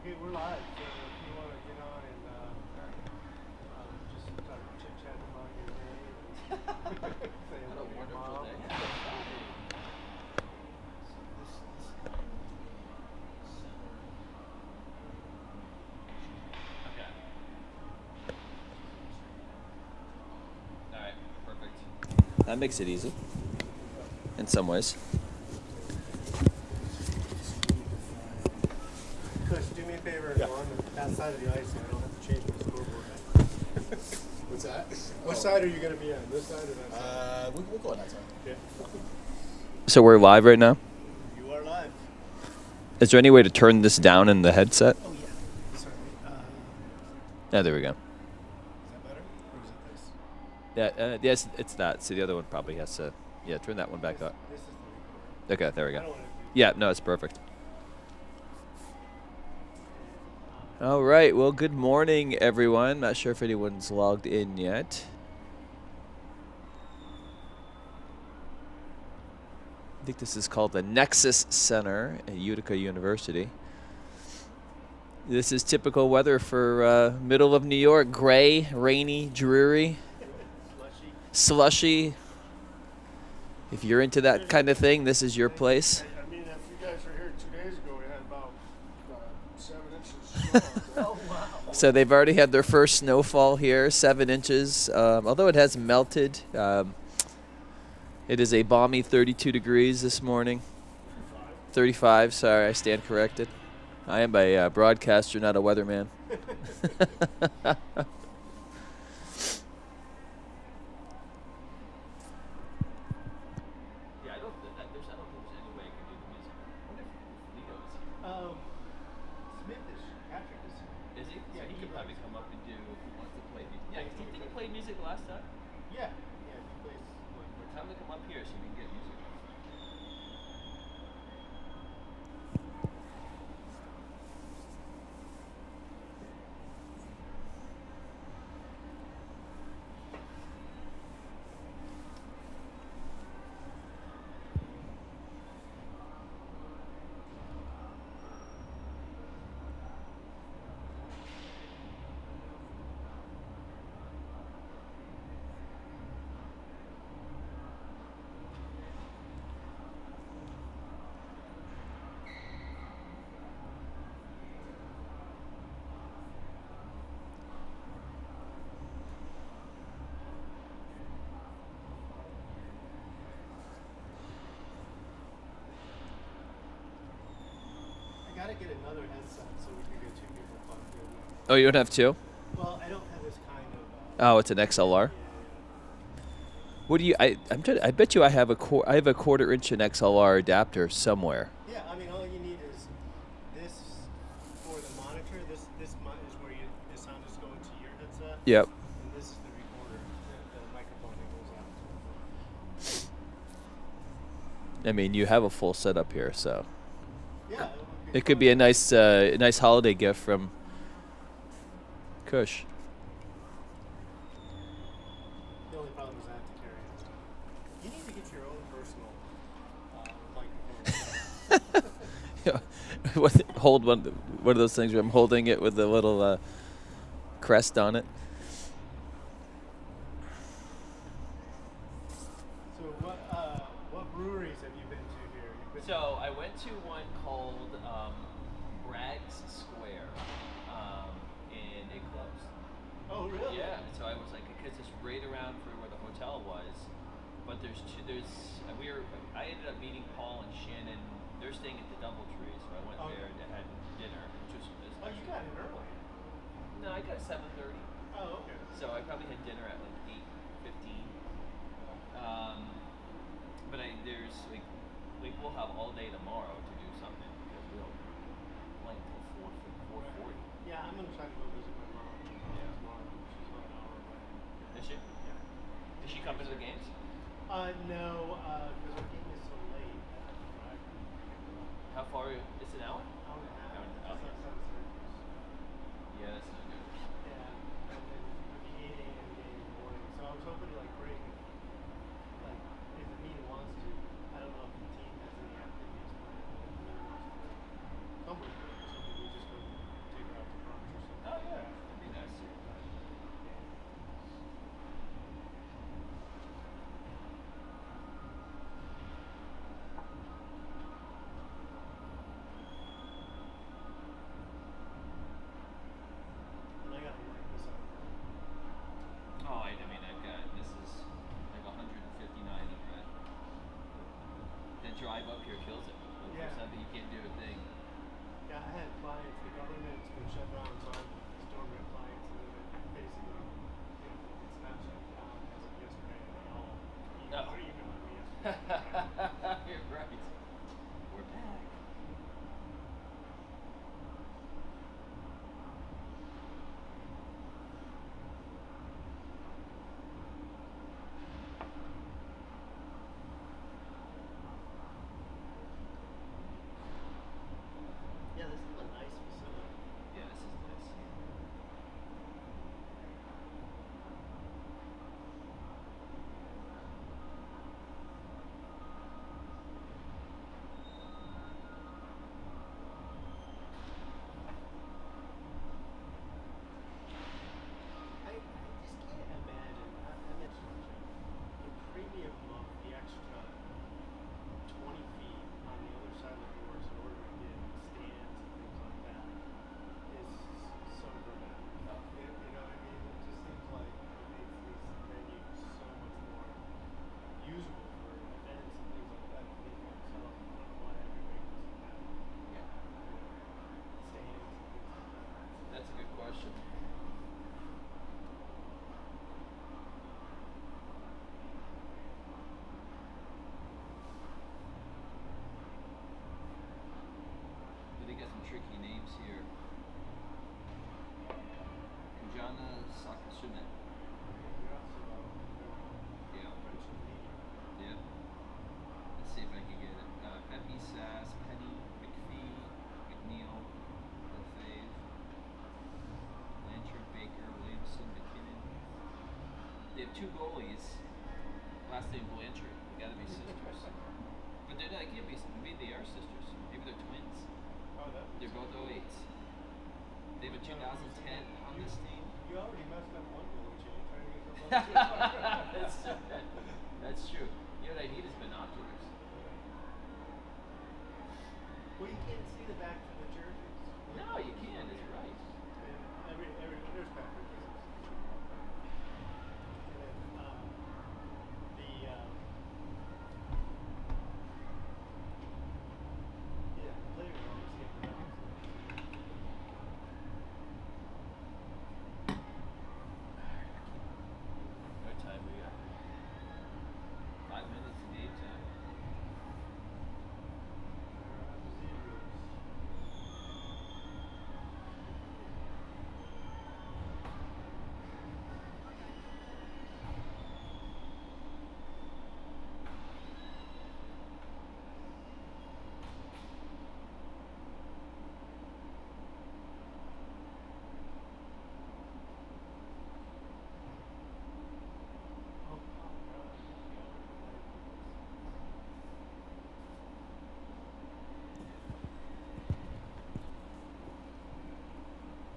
Okay, we're live, so if you want to get on and just start chit-chatting about your day and say hello to your mom. Okay. Alright, perfect. That makes it easy. In some ways. Kush, do me a favor and go on that side of the ice so I don't have to change my scoreboard. What's that? What side are you going to be on? This side or that side? We'll go on that side. Okay. So we're live right now? You are live. Is there any way to turn this down in the headset? Oh, yeah. Sorry. Yeah, there we go. Is that better? Or is it this? Yeah, yes, it's that. So the other one probably has to, turn that one back up. This is the recorder. Okay, there we I don't go. want to do Yeah, no, it's perfect. All right, well, good morning, everyone. Not sure if anyone's logged in yet. I think this is called the Nexus Center at Utica University. This is typical weather for middle of New York. Gray, rainy, dreary, slushy. If you're into that kind of thing, this is your place. I mean, if you guys were here 2 days ago, we had about 7 inches of snow. Oh, wow. So they've already had their first snowfall here, 7 inches. Although it has melted, it is a balmy 32 degrees this morning. 35, sorry, I stand corrected. I am a broadcaster, not a weatherman. Smith is, Patrick is. Is he? Yeah, he could probably come up and do if he wants to play music. Yeah, didn't he play music last time? Yeah, he plays. Tell him to come up here so we can get music. I gotta get another headset so we can get 2 people plugged in. Oh, you don't have two? Well, I don't have this kind of. Oh, it's an XLR. What do you? I bet you I have a quarter-inch and XLR adapter somewhere. Yeah, I mean, all you need is this for the monitor. This is where the sound is going to your headset. Yep. And this is the recorder, the microphone that goes out. I mean, you have a full setup here, so Yeah, it could be a nice holiday gift from Kush. The only problem is I have to carry it. You need to get your own personal microphone. Hold one of those things where I'm holding it with a little crest on it. So what breweries have you been to here? So I went to one called Bragg's Square, and it closed. Oh, really? Yeah. So I was like, because it's right around where the hotel was, but I ended up meeting Paul and Shannon. They're staying at the DoubleTree, so I went there and had dinner, which was. Oh, you got in early. No, I got 7:30. Oh, okay. So I probably had dinner at like 8:15. But there's like we'll have all day tomorrow to do something because we'll play until 4:40. Yeah, I'm gonna try to go visit my mom tomorrow. She's about an hour away. Is she? Yeah. Does she come to the games? No, because our game is so late. I have to drive. How far? It's an hour? Hour and a half. Hour and a half. Just outside of Syracuse. Yeah, that's not good. Yeah, and then the 8 a.m. game in the morning. So I was hoping to bring, if the meeting wants to. I don't know if the team has any activities planned. tricky names here. Kujana Sakasume. Yeah. Yeah. Let's see if I can get it. Pepe Sass, Penny, McPhee, McNeil, Lefebvre, Blanchard, Baker, Williamson, McKinnon. They have 2 goalies. Last name Blanchard. They gotta be sisters. But they're not, maybe they are sisters. Maybe they're twins. They're both 08s. They have a 2010 on this team. You already messed up one goalie chain trying to get something. That's true. You know what I need is binoculars. Well, you can't see the backs of the jerseys. No, you can't. It's right. There's Patrick. What time we got? 5 minutes to game time.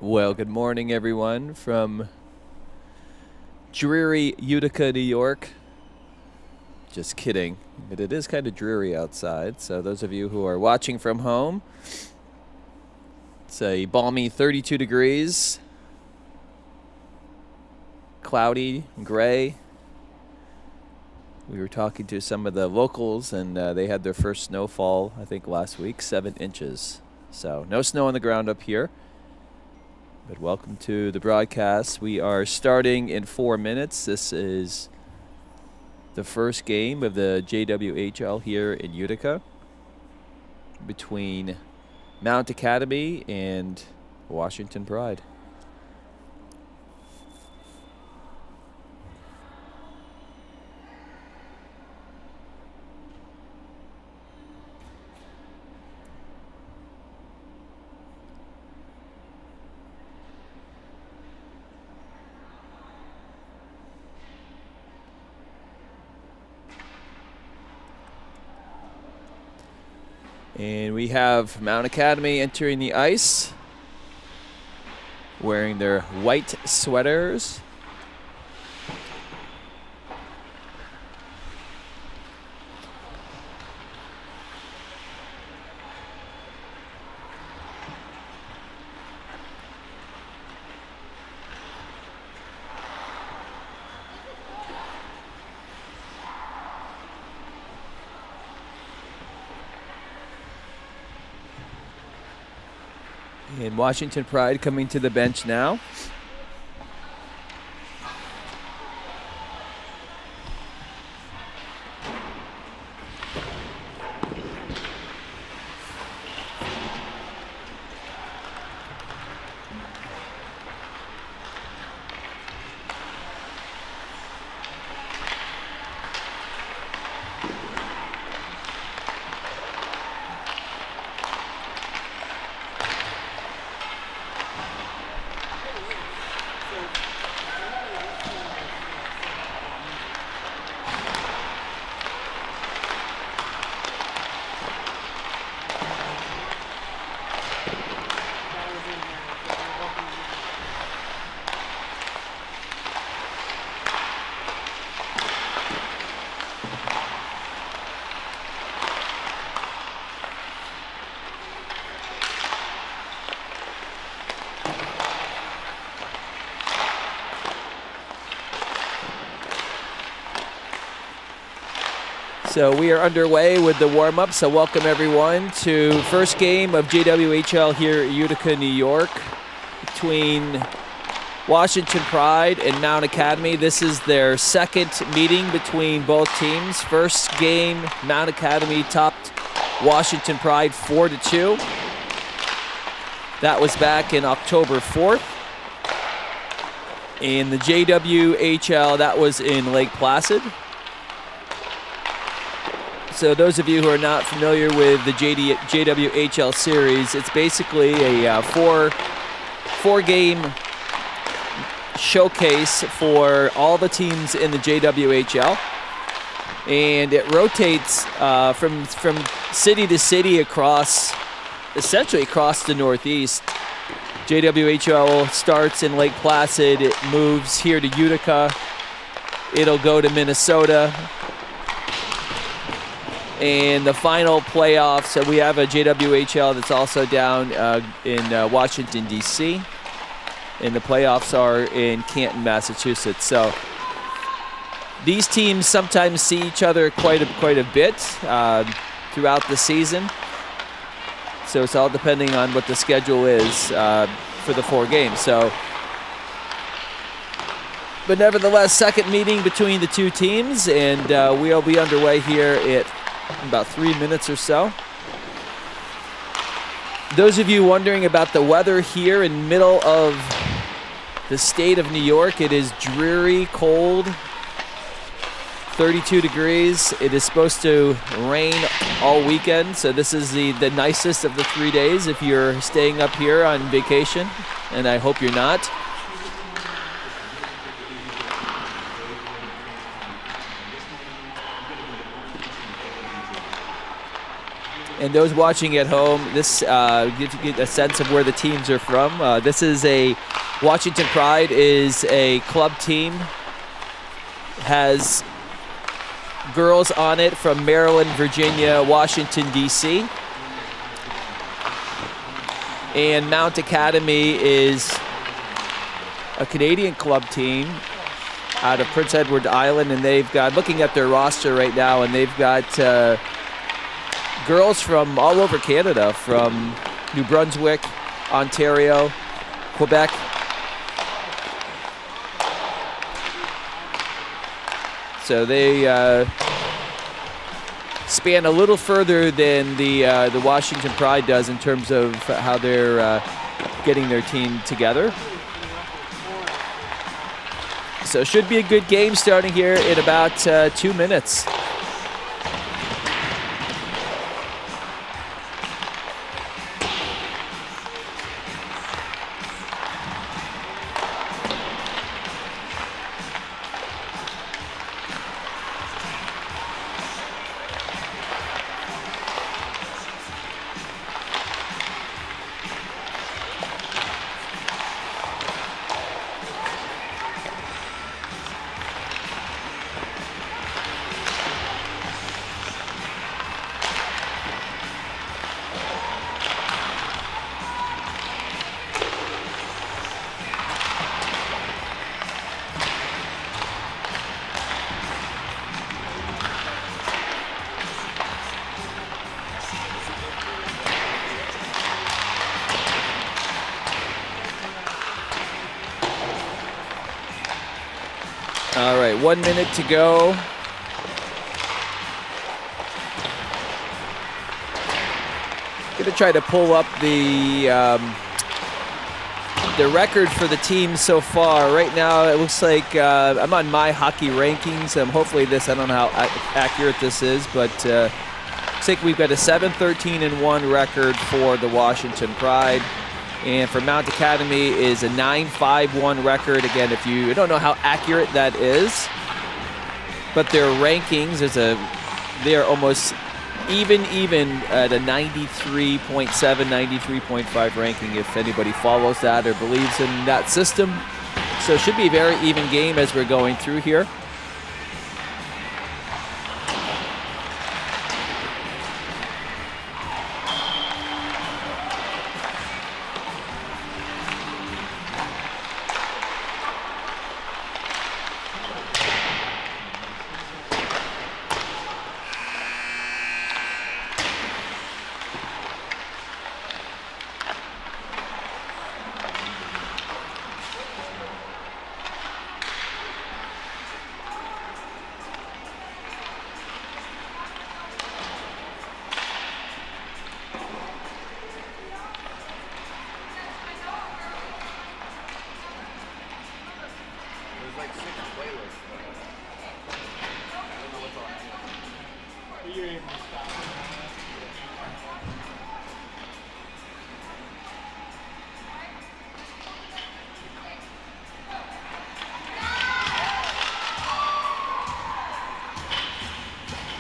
Well, good morning, everyone, from dreary Utica, New York. Just kidding, but it is kind of dreary outside. So those of you who are watching from home, it's a balmy 32 degrees, cloudy, gray. We were talking to some of the locals, and they had their first snowfall, I think, last week, 7 inches. So no snow on the ground up here. But welcome to the broadcast. We are starting in 4 minutes. This is the first game of the JWHL here in Utica between Mount Academy and Washington Pride. And we have Mount Academy entering the ice, wearing their white sweaters. And Washington Pride coming to the bench now. So we are underway with the warm-up, so welcome everyone to first game of JWHL here in Utica, New York between Washington Pride and Mount Academy. This is their second meeting between both teams. First game, Mount Academy topped Washington Pride 4-2. That was back in October 4th. In the JWHL, that was in Lake Placid. So those of you who are not familiar with the JWHL series, it's basically a four-game showcase for all the teams in the JWHL. And it rotates from city to city essentially across the Northeast. JWHL starts in Lake Placid, it moves here to Utica, it'll go to Minnesota, and the final playoffs, so we have a JWHL that's also down in Washington, D.C., and the playoffs are in Canton, Massachusetts. So these teams sometimes see each other quite a bit throughout the season. So it's all depending on what the schedule is for the 4 games. So, but nevertheless, second meeting between the two teams, and we'll be underway here in about 3 minutes or so. Those of you wondering about the weather here in middle of the state of New York, it is dreary, cold, 32 degrees. It is supposed to rain all weekend, so this is the nicest of the 3 days if you're staying up here on vacation, and I hope you're not. And those watching at home, this gives you a sense of where the teams are from. This is Washington Pride is a club team, has girls on it from Maryland, Virginia, Washington, D.C. And Mount Academy is a Canadian club team out of Prince Edward Island, and they've got, looking at their roster right now, and they've got girls from all over Canada, from New Brunswick, Ontario, Quebec. So they span a little further than the Washington Pride does in terms of how they're getting their team together. So it should be a good game starting here in about 2 minutes. All right, 1 minute to go. Gonna try to pull up the record for the team so far. Right now, it looks like I'm on my hockey rankings. Hopefully this, I don't know how accurate this is, but looks like we've got a 7-13-1 record for the Washington Pride. And for Mount Academy is a 9-5-1 record. Again, if you don't know how accurate that is, but their rankings they are almost even at a 93.7, 93.5 ranking if anybody follows that or believes in that system. So it should be a very even game as we're going through here.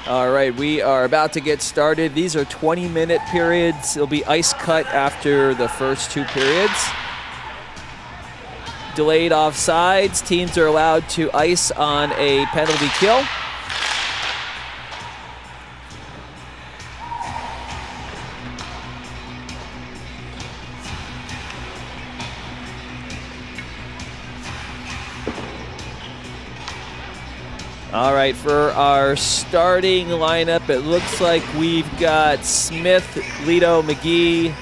All right, we are about to get started. These are 20-minute periods. It'll be ice cut after the first 2 periods. Delayed offsides. Teams are allowed to ice on a penalty kill. All right, for our starting lineup, it looks like we've got Smith, Lito, McGee,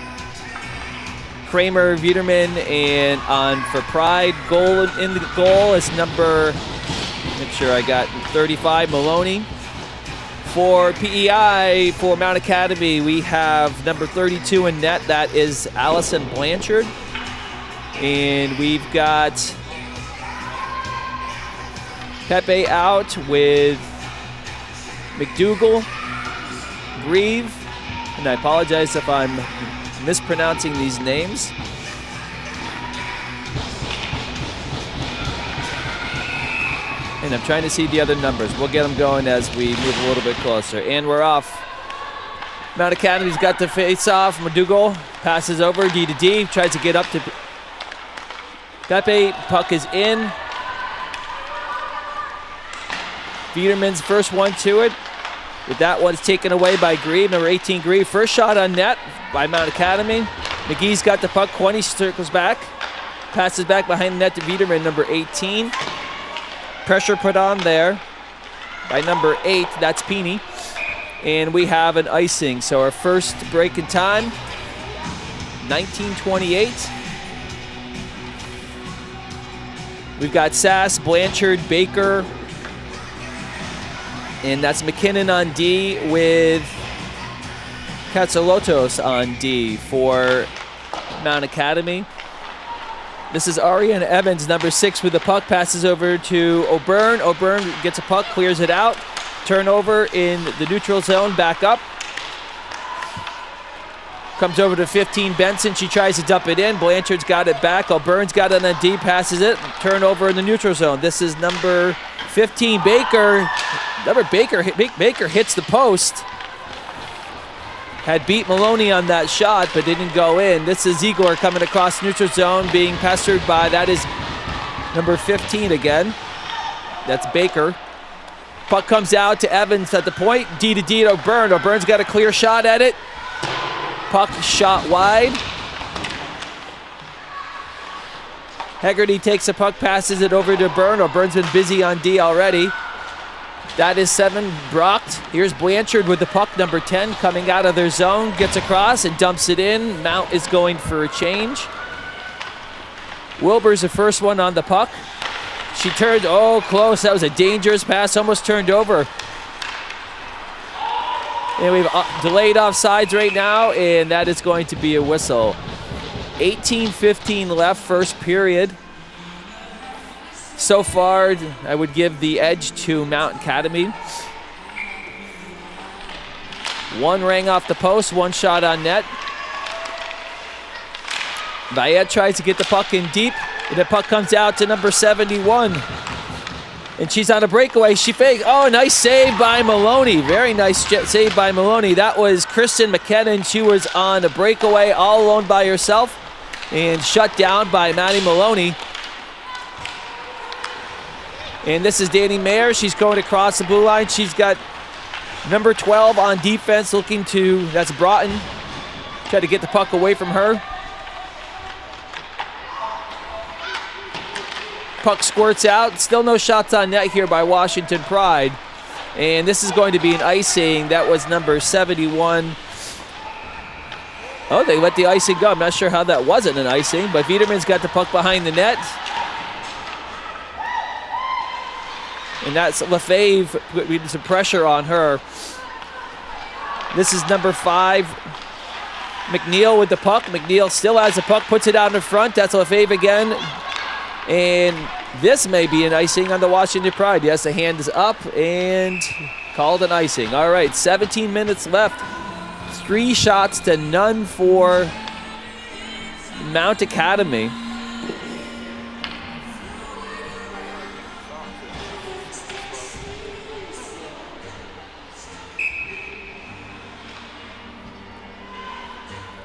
Kramer, Viederman, and on for Pride, goal in the goal is number, make sure I got 35, Maloney. For PEI, for Mount Academy, we have number 32 in net, that is Allison Blanchard. And we've got Pepe out with McDougal, Grieve, and I apologize if I'm mispronouncing these names. And I'm trying to see the other numbers. We'll get them going as we move a little bit closer. And we're off. Mount Academy's got the face-off. McDougal passes over, D to D, tries to get up to Pepe. Puck is in. Viederman's first one to it. With that one's taken away by Grieve, number 18 Grieve. First shot on net by Mount Academy. McGee's got the puck, 20, circles back. Passes back behind the net to Viederman, number 18. Pressure put on there by number 8, that's Peony. And we have an icing. So our first break in time, 19:28. We've got Sass, Blanchard, Baker, and that's McKinnon on D with Katsalotos on D for Mount Academy. This is Arian Evans, number 6 with the puck, passes over to O'Byrne. O'Byrne gets a puck, clears it out. Turnover in the neutral zone, back up. Comes over to 15, Benson. She tries to dump it in. Blanchard's got it back. O'Byrne's got it on D, passes it. Turnover in the neutral zone. This is number 15, Baker. Baker hits the post. Had beat Maloney on that shot, but didn't go in. This is Igor coming across neutral zone, being pestered by, that is number 15 again. That's Baker. Puck comes out to Evans at the point. D to D to O'Byrne. O'Byrne's got a clear shot at it. Puck shot wide. Hegarty takes the puck, passes it over to O'Byrne. O'Byrne's been busy on D already. That is 7, Brocked. Here's Blanchard with the puck, number 10, coming out of their zone, gets across and dumps it in. Mount is going for a change. Wilbur's the first one on the puck. She turned, oh, close. That was a dangerous pass, almost turned over. And we've delayed offsides right now, and that is going to be a whistle. 18:15 left, first period. So far, I would give the edge to Mount Academy. One rang off the post, one shot on net. Bayet tries to get the puck in deep, and the puck comes out to number 71. And she's on a breakaway. She fakes. Oh, nice save by Maloney. Very nice save by Maloney. That was Kristen McKinnon. She was on a breakaway all alone by herself and shut down by Maddie Maloney. And this is Danny Mayer. She's going across the blue line. She's got number 12 on defense looking to, that's Broughton. Try to get the puck away from her. Puck squirts out. Still no shots on net here by Washington Pride. And this is going to be an icing. That was number 71. Oh, they let the icing go. I'm not sure how that wasn't an icing, but Viederman's got the puck behind the net. And that's Lefebvre putting some pressure on her. This is number 5, McNeil with the puck. McNeil still has the puck, puts it out in front. That's Lefebvre again. And this may be an icing on the Washington Pride. Yes, the hand is up and called an icing. All right, 17 minutes left. 3 shots to none for Mount Academy.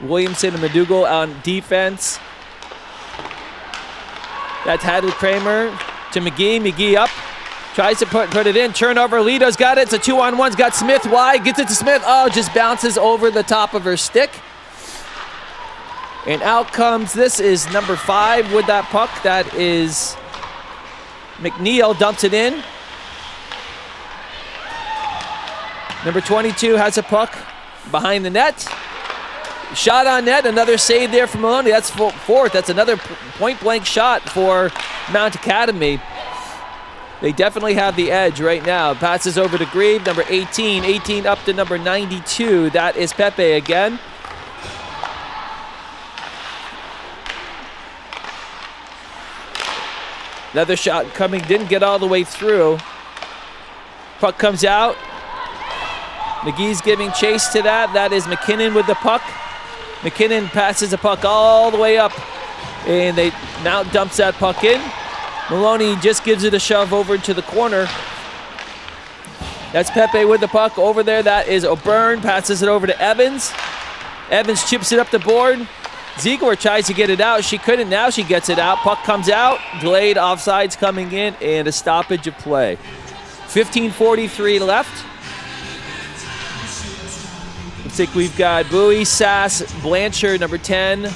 Williamson and McDougal on defense. That's Hadley Kramer to McGee. McGee up. Tries to put it in. Turnover. Lito's got it. It's a 2-on-1. Got Smith wide. Gets it to Smith. Oh, just bounces over the top of her stick. And out comes, this is number 5 with that puck. That is McNeil. Dumps it in. Number 22 has a puck behind the net. Shot on net, another save there from Maloney. That's fourth. That's another point-blank shot for Mount Academy. They definitely have the edge right now. Passes over to Grieve, number 18. 18 up to number 92. That is Pepe again. Another shot coming, didn't get all the way through. Puck comes out. McGee's giving chase to that. That is McKinnon with the puck. McKinnon passes the puck all the way up, and Mount dumps that puck in. Maloney just gives it a shove over to the corner. That's Pepe with the puck over there. That is O'Byrne, passes it over to Evans. Evans chips it up the board. Ziegler tries to get it out. She couldn't. Now she gets it out. Puck comes out. Delayed offsides coming in, and a stoppage of play. 15:43 left. Looks like we've got Bowie, Sass, Blanchard, number 10.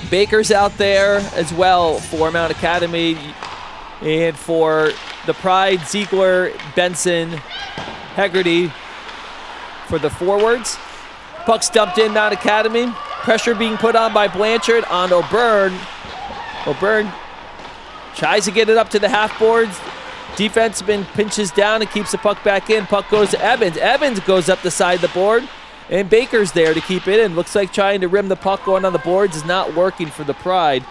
Baker's out there as well for Mount Academy. And for the Pride, Ziegler, Benson, Hegarty for the forwards. Puck's dumped in Mount Academy. Pressure being put on by Blanchard on O'Byrne. O'Byrne tries to get it up to the half boards. Defenseman pinches down and keeps the puck back in. Puck goes to Evans. Evans goes up the side of the board. And Baker's there to keep it in. Looks like trying to rim the puck going on the boards is not working for the Pride.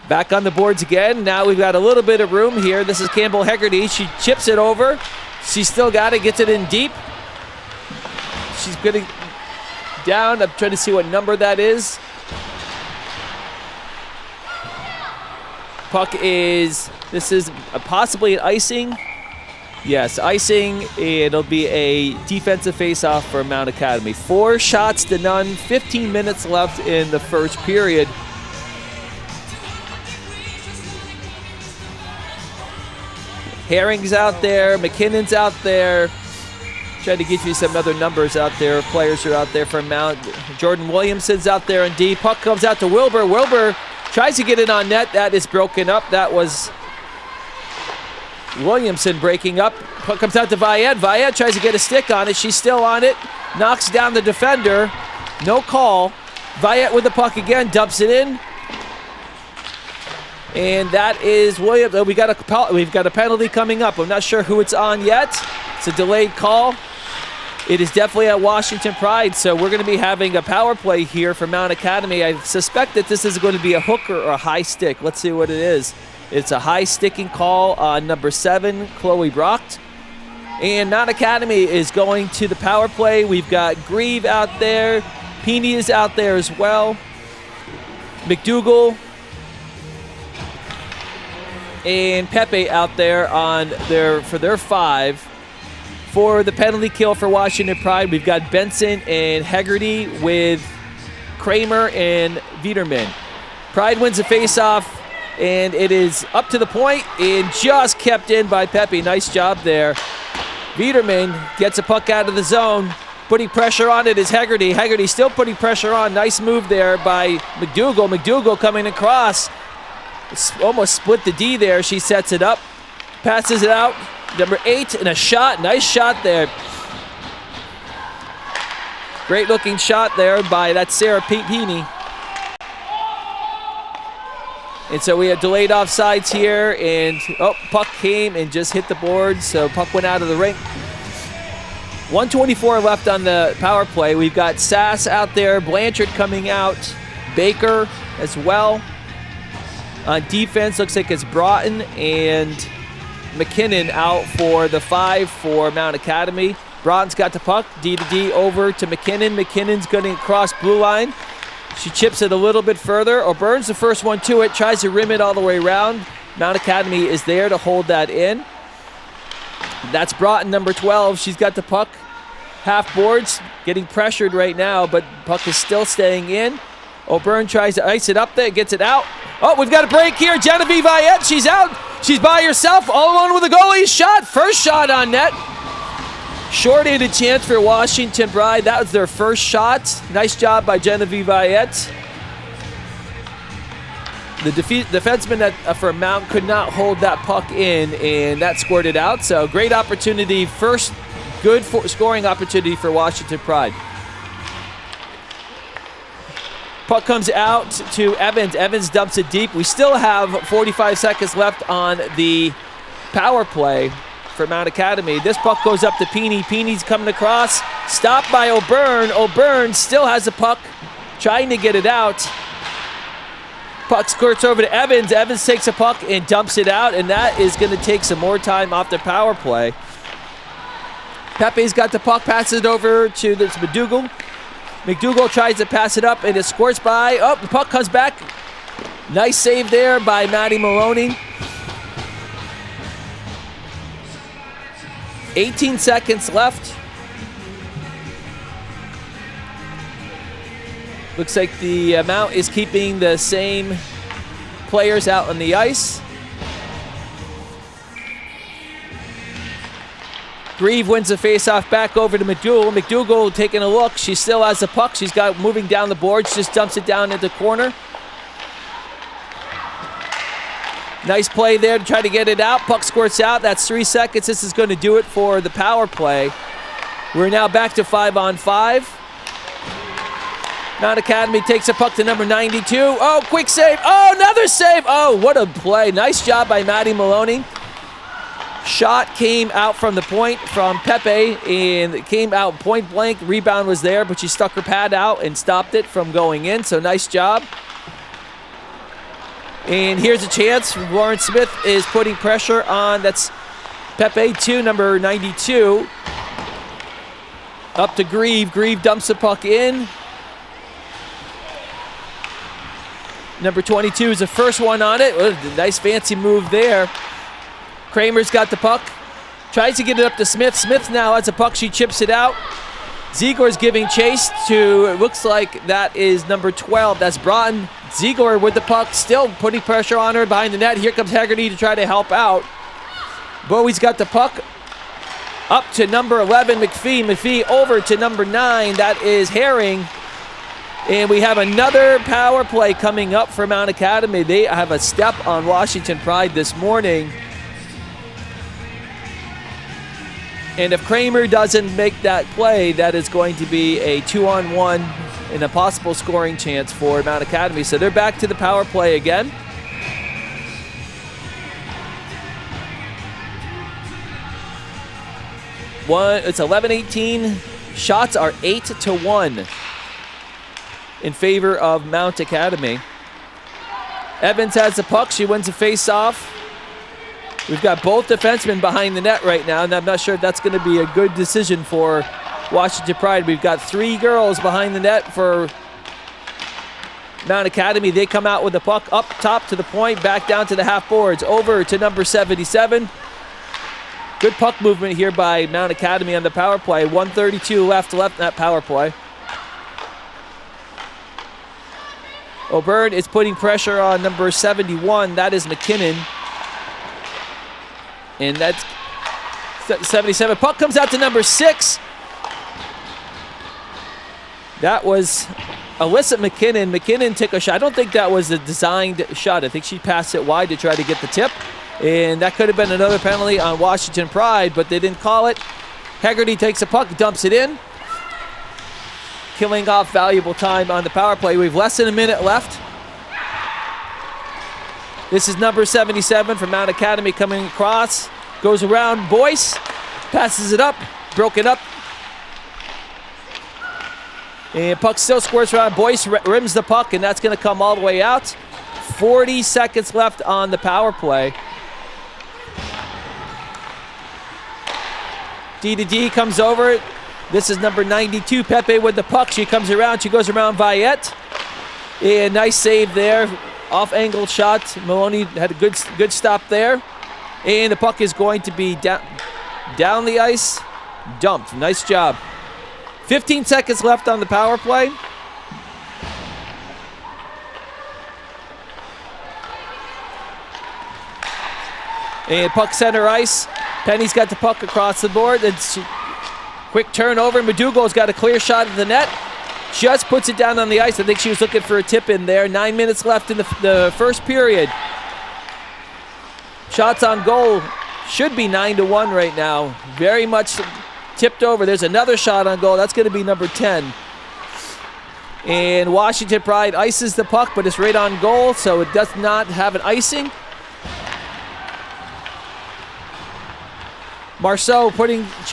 Back on the boards again. Now we've got a little bit of room here. This is Campbell Hegarty. She chips it over. She's still got it. Gets it in deep. She's getting down. I'm trying to see what number that is. Puck is, this is possibly an icing. Yes, icing. It'll be a defensive face-off for Mount Academy. 4 shots to none. 15 minutes left in the first period. Herring's out there. McKinnon's out there. Trying to get you some other numbers out there. Players are out there for Mount. Jordan Williamson's out there in D. Puck comes out to Wilbur. Wilbur tries to get it on net. That is broken up. That was Williamson breaking up. Puck comes out to Viet. Viet tries to get a stick on it. She's still on it. Knocks down the defender. No call. Viet with the puck again. Dumps it in. And that is Williams. Oh, we've got a penalty coming up. I'm not sure who it's on yet. It's a delayed call. It is definitely at Washington Pride, so we're going to be having a power play here for Mount Academy. I suspect that this is going to be a hooker or a high stick. Let's see what it is. It's a high sticking call on number 7, Chloe Brocht. And Mount Academy is going to the power play. We've got Grieve out there. Peony is out there as well. McDougal and Pepe out there for their 5. For the penalty kill for Washington Pride, we've got Benson and Hegarty with Kramer and Viederman. Pride wins the face-off, and it is up to the point and just kept in by Pepe. Nice job there. Viederman gets a puck out of the zone. Putting pressure on it is Hegarty. Hegarty still putting pressure on. Nice move there by McDougal. McDougal coming across. Almost split the D there. She sets it up. Passes it out. Number 8 and a shot. Nice shot there. Great looking shot there by that Sarah Peeny. And so we have delayed offsides here. And puck came and just hit the board. So puck went out of the rink. 1:24 left on the power play. We've got Sass out there. Blanchard coming out. Baker as well. On defense, looks like it's Broughton and McKinnon out for the 5 for Mount Academy. Broughton's got the puck, D to D over to McKinnon. McKinnon's going to cross blue line. She chips it a little bit further. O'Byrne's the first one to it, tries to rim it all the way around. Mount Academy is there to hold that in. That's Broughton, number 12. She's got the puck. half boards, getting pressured right now, but puck is still staying in. O'Byrne tries to ice it up there, gets it out. Oh, we've got a break here. Genevieve Ayette, she's out. She's by herself, all alone with the goalie. Shot, first shot on net. Short-handed chance for Washington Pride. That was their first shot. Nice job by Genevieve Ayette. The defenseman for Mount could not hold that puck in, and that scored it out. So great opportunity, first good scoring opportunity for Washington Pride. Puck comes out to Evans. Evans dumps it deep. We still have 45 seconds left on the power play for Mount Academy. This puck goes up to Peeney. Peeney's coming across. Stopped by O'Byrne. O'Byrne still has the puck, trying to get it out. Puck skirts over to Evans. Evans takes a puck and dumps it out, and that is going to take some more time off the power play. Pepe's got the puck, passes it over to McDougal. McDougal tries to pass it up, and it scores by. Oh, the puck comes back. Nice save there by Maddie Maloney. 18 seconds left. Looks like the Mount is keeping the same players out on the ice. Grieve wins the faceoff back over to McDougal. McDougal taking a look. She still has the puck. She's got moving down the boards. Just dumps it down into the corner. Nice play there to try to get it out. Puck squirts out. That's 3 seconds. This is going to do it for the power play. We're now back to 5-on-5. Mount Academy takes a puck to number 92. Oh, quick save. Oh, another save. Oh, what a play. Nice job by Maddie Maloney. Shot came out from the point from Pepe, and it came out point blank. Rebound was there, but she stuck her pad out and stopped it from going in, so nice job. And here's a chance. Lauren Smith is putting pressure on. That's Pepe to number 92. Up to Grieve. Grieve dumps the puck in. Number 22 is the first one on it. Nice fancy move there. Kramer's got the puck. Tries to get it up to Smith. Smith now has the puck. She chips it out. Ziegler's giving chase to, it looks like that is number 12. That's Broughton. Ziegler with the puck, still putting pressure on her behind the net. Here comes Haggerty to try to help out. Bowie's got the puck. Up to number 11, McPhee. McPhee over to number 9. That is Herring. And we have another power play coming up for Mount Academy. They have a step on Washington Pride this morning. And if Kramer doesn't make that play, that is going to be a 2-on-1 and a possible scoring chance for Mount Academy. So they're back to the power play again. It's 11-18. Shots are 8-1 in favor of Mount Academy. Evans has the puck. She wins the face-off. We've got both defensemen behind the net right now, and I'm not sure if that's going to be a good decision for Washington Pride. We've got 3 girls behind the net for Mount Academy. They come out with the puck up top to the point, back down to the half boards, over to number 77. Good puck movement here by Mount Academy on the power play. 1:32 left in that power play. O'Byrne is putting pressure on number 71. That is McKinnon. And that's 77. Puck comes out to number 6. That was Alyssa McKinnon. McKinnon took a shot. I don't think that was a designed shot. I think she passed it wide to try to get the tip. And that could have been another penalty on Washington Pride, but they didn't call it. Haggerty takes a puck, dumps it in. Killing off valuable time on the power play. We have less than a minute left. This is number 77 from Mount Academy coming across. Goes around Boyce. Passes it up. Broken up. And puck still squirts around. Boyce rims the puck, and that's going to come all the way out. 40 seconds left on the power play. D comes over. This is number 92, Pepe with the puck. She comes around. She goes around Viette. And nice save there. Off-angle shot. Maloney had a good stop there. And the puck is going to be down the ice. Dumped. Nice job. 15 seconds left on the power play. And puck center ice. Penny's got the puck across the board. It's quick turnover. McDougall's got a clear shot at the net. Just puts it down on the ice. I think she was looking for a tip in there. 9 minutes left in the first period. Shots on goal should be 9-1 right now. Very much tipped over. There's another shot on goal. That's going to be number 10. And Washington Pride ices the puck, but it's right on goal, so it does not have an icing. Marceau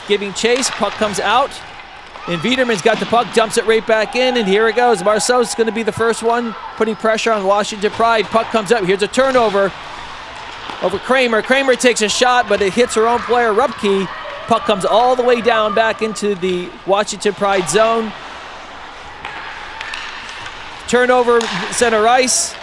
giving chase. Puck comes out. And Viderman's got the puck, dumps it right back in, and here it goes. Marceau's going to be the first one putting pressure on Washington Pride. Puck comes up. Here's a turnover over Kramer. Kramer takes a shot, but it hits her own player, Rupke. Puck comes all the way down back into the Washington Pride zone. Turnover, center ice.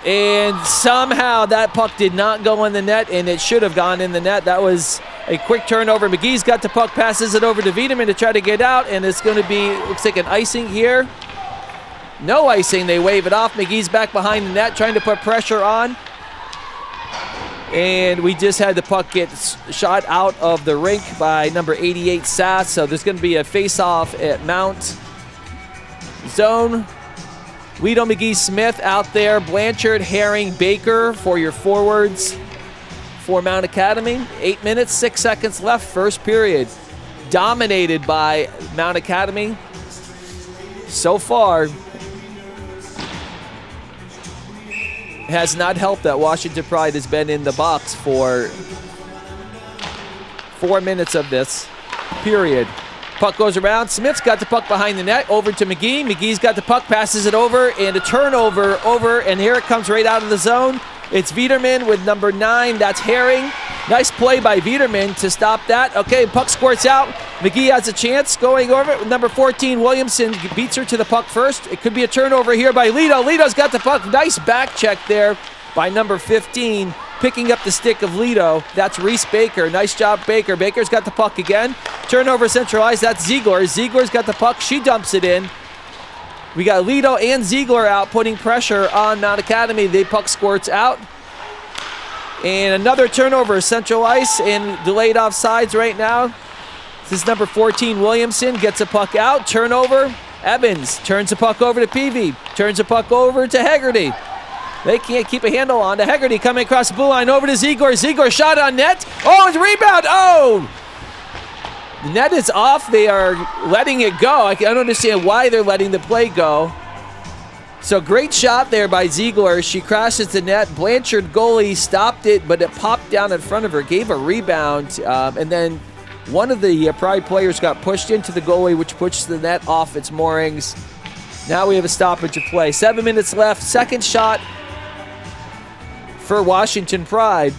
And somehow that puck did not go in the net, and it should have gone in the net. That was a quick turnover. McGee's got the puck, passes it over to Viderman to try to get out, and it's going to be, looks like an icing here. No icing, they wave it off. McGee's back behind the net, trying to put pressure on. And we just had the puck get shot out of the rink by number 88, Sass. So there's going to be a face-off at Mount zone. Guido McGee Smith out there. Blanchard, Herring, Baker for your forwards for Mount Academy. 8 minutes, 6 seconds left, first period. Dominated by Mount Academy so far. It has not helped that Washington Pride has been in the box for 4 minutes of this period. Puck goes around. Smith's got the puck behind the net. Over to McGee. McGee's got the puck, passes it over, and a turnover over, and here it comes right out of the zone. It's Viderman with number 9. That's Herring. Nice play by Viderman to stop that. Okay, puck squirts out. McGee has a chance going over it. Number 14, Williamson, beats her to the puck first. It could be a turnover here by Lito. Lito's got the puck. Nice back check there by number 15. Picking up the stick of Lito. That's Reese Baker. Nice job, Baker. Baker's got the puck again. Turnover centralized. That's Ziegler. Ziegler's got the puck. She dumps it in. We got Lito and Ziegler out putting pressure on Mount Academy. The puck squirts out. And another turnover. Central ice and delayed offsides right now. This is number 14, Williamson. Gets the puck out. Turnover. Evans turns the puck over to Peavy. Turns the puck over to Hegarty. They can't keep a handle on to Hegarty coming across the blue line over to Ziegler. Ziegler shot on net. Oh, it's a rebound. Oh! The net is off. They are letting it go. I don't understand why they're letting the play go. So great shot there by Ziegler. She crashes the net. Blanchard goalie stopped it, but it popped down in front of her, gave a rebound, and then one of the Pride players got pushed into the goalie, which pushed the net off its moorings. Now we have a stoppage of play. 7 minutes left. Second shot for Washington Pride.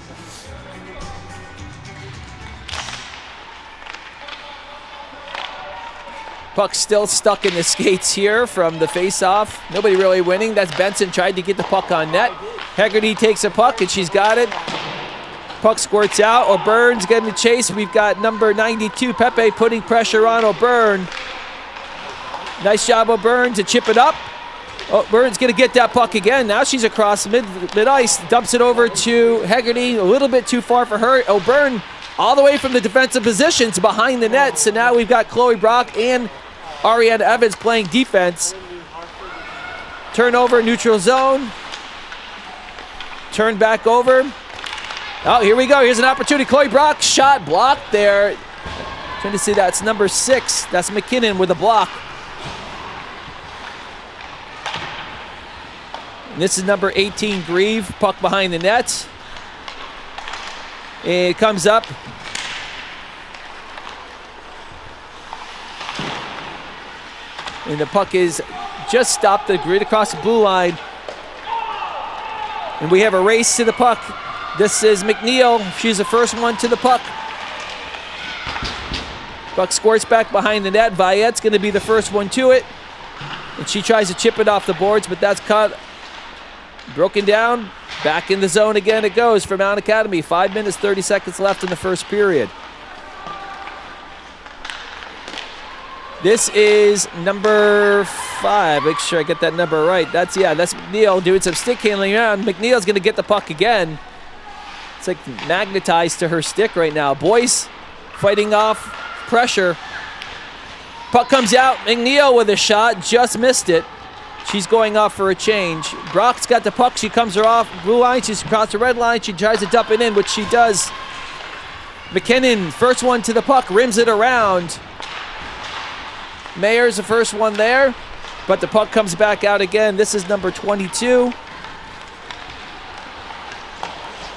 Puck still stuck in the skates here from the face-off. Nobody really winning. That's Benson tried to get the puck on net. Hegarty takes a puck, and she's got it. Puck squirts out. O'Byrne's getting the chase. We've got number 92, Pepe, putting pressure on O'Byrne. Nice job, O'Byrne, to chip it up. O'Byrne's going to get that puck again. Now she's across mid-ice. Dumps it over to Hegarty. A little bit too far for her. O'Byrne all the way from the defensive positions behind the net. So now we've got Chloe Brock and Ariana Evans playing defense. Turnover, neutral zone. Turn back over. Oh, here we go. Here's an opportunity. Chloe Brock shot blocked there. Trying to see that's number 6. That's McKinnon with a block. And this is number 18, Grieve. Puck behind the net. And it comes up. And the puck is just stopped the grid across the blue line. And we have a race to the puck. This is McNeil. She's the first one to the puck. Puck squirts back behind the net. Viette's going to be the first one to it. And she tries to chip it off the boards, but that's cut. Broken down. Back in the zone again it goes for Mount Academy. 5 minutes, 30 seconds left in the first period. This is number 5. Make sure I get that number right. That's McNeil doing some stick handling around. McNeil's going to get the puck again. It's like magnetized to her stick right now. Boyce fighting off pressure. Puck comes out. McNeil with a shot. Just missed it. She's going off for a change. Brock's got the puck. She comes her off. Blue line. She's across the red line. She tries to dump it in, which she does. McKinnon, first one to the puck. Rims it around. Mayer's the first one there. But the puck comes back out again. This is number 22.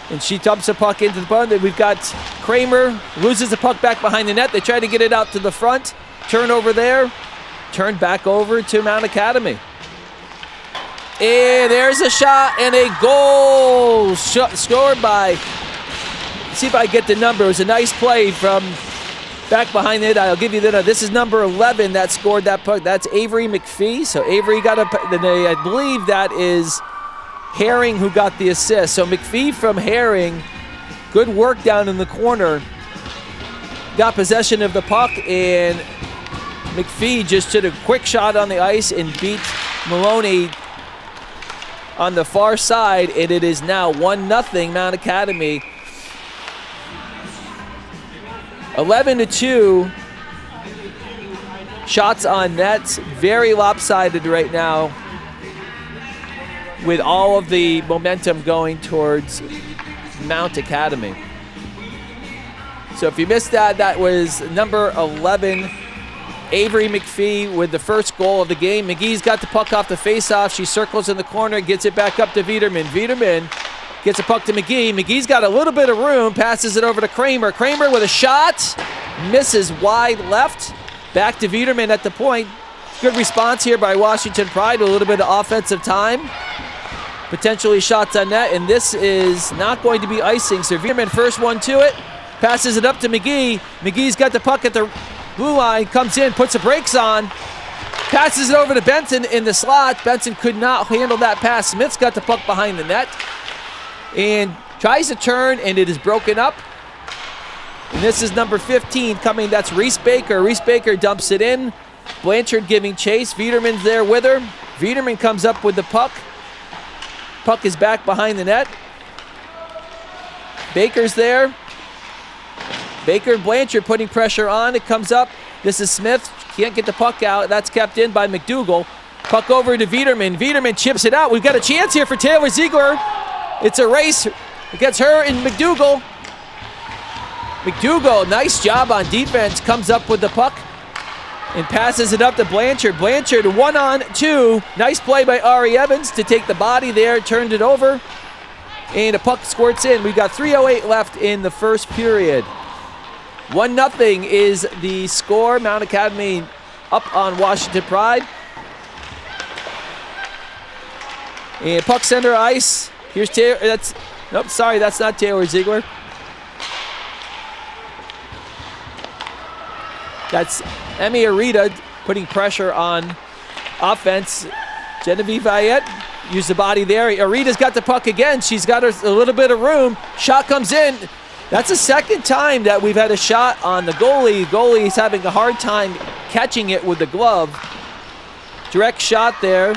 And she dumps the puck into the punt. We've got Kramer. Loses the puck back behind the net. They try to get it out to the front. Turnover there. Turned back over to Mount Academy. And there's a shot and a goal scored by, see if I get the number. It was a nice play from back behind it. I'll give you the, this is number 11 that scored that puck. That's Avery McPhee. So Avery got I believe that is Herring who got the assist. So McPhee from Herring, good work down in the corner. Got possession of the puck, and McPhee just did a quick shot on the ice and beat Maloney on the far side, and it is now 1-0 Mount Academy. 11-2. Shots on net, very lopsided right now, with all of the momentum going towards Mount Academy. So if you missed that, that was number 11, Avery McPhee, with the first goal of the game. McGee's got the puck off the faceoff. She circles in the corner, gets it back up to Viderman. Viderman gets a puck to McGee. McGee's got a little bit of room, passes it over to Kramer. Kramer with a shot, misses wide left. Back to Viderman at the point. Good response here by Washington Pride, a little bit of offensive time. Potentially shots on net, and this is not going to be icing. So Viderman first one to it, passes it up to McGee. McGee's got the puck at the blue line, comes in, puts the brakes on, passes it over to Benson in the slot. Benson could not handle that pass. Smith's got the puck behind the net and tries to turn, and it is broken up. And this is number 15 coming. That's Reese Baker. Reese Baker dumps it in. Blanchard giving chase. Viderman's there with her. Viderman comes up with the puck. Puck is back behind the net. Baker's there. Baker and Blanchard putting pressure on. It comes up. This is Smith. Can't get the puck out. That's kept in by McDougal. Puck over to Viderman. Viderman chips it out. We've got a chance here for Taylor Ziegler. It's a race against her and McDougal. McDougal, nice job on defense. Comes up with the puck and passes it up to Blanchard. Blanchard 1-on-2. Nice play by Ari Evans to take the body there. Turned it over. And a puck squirts in. We've got 3:08 left in the first period. 1-0 is the score. Mount Academy up on Washington Pride. And puck center ice. Here's Taylor. That's not Taylor Ziegler. That's Emmy Arita putting pressure on offense. Genevieve Vayette used the body there. Arita's got the puck again. She's got a little bit of room. Shot comes in. That's the second time that we've had a shot on the goalie. Goalie's having a hard time catching it with the glove. Direct shot there,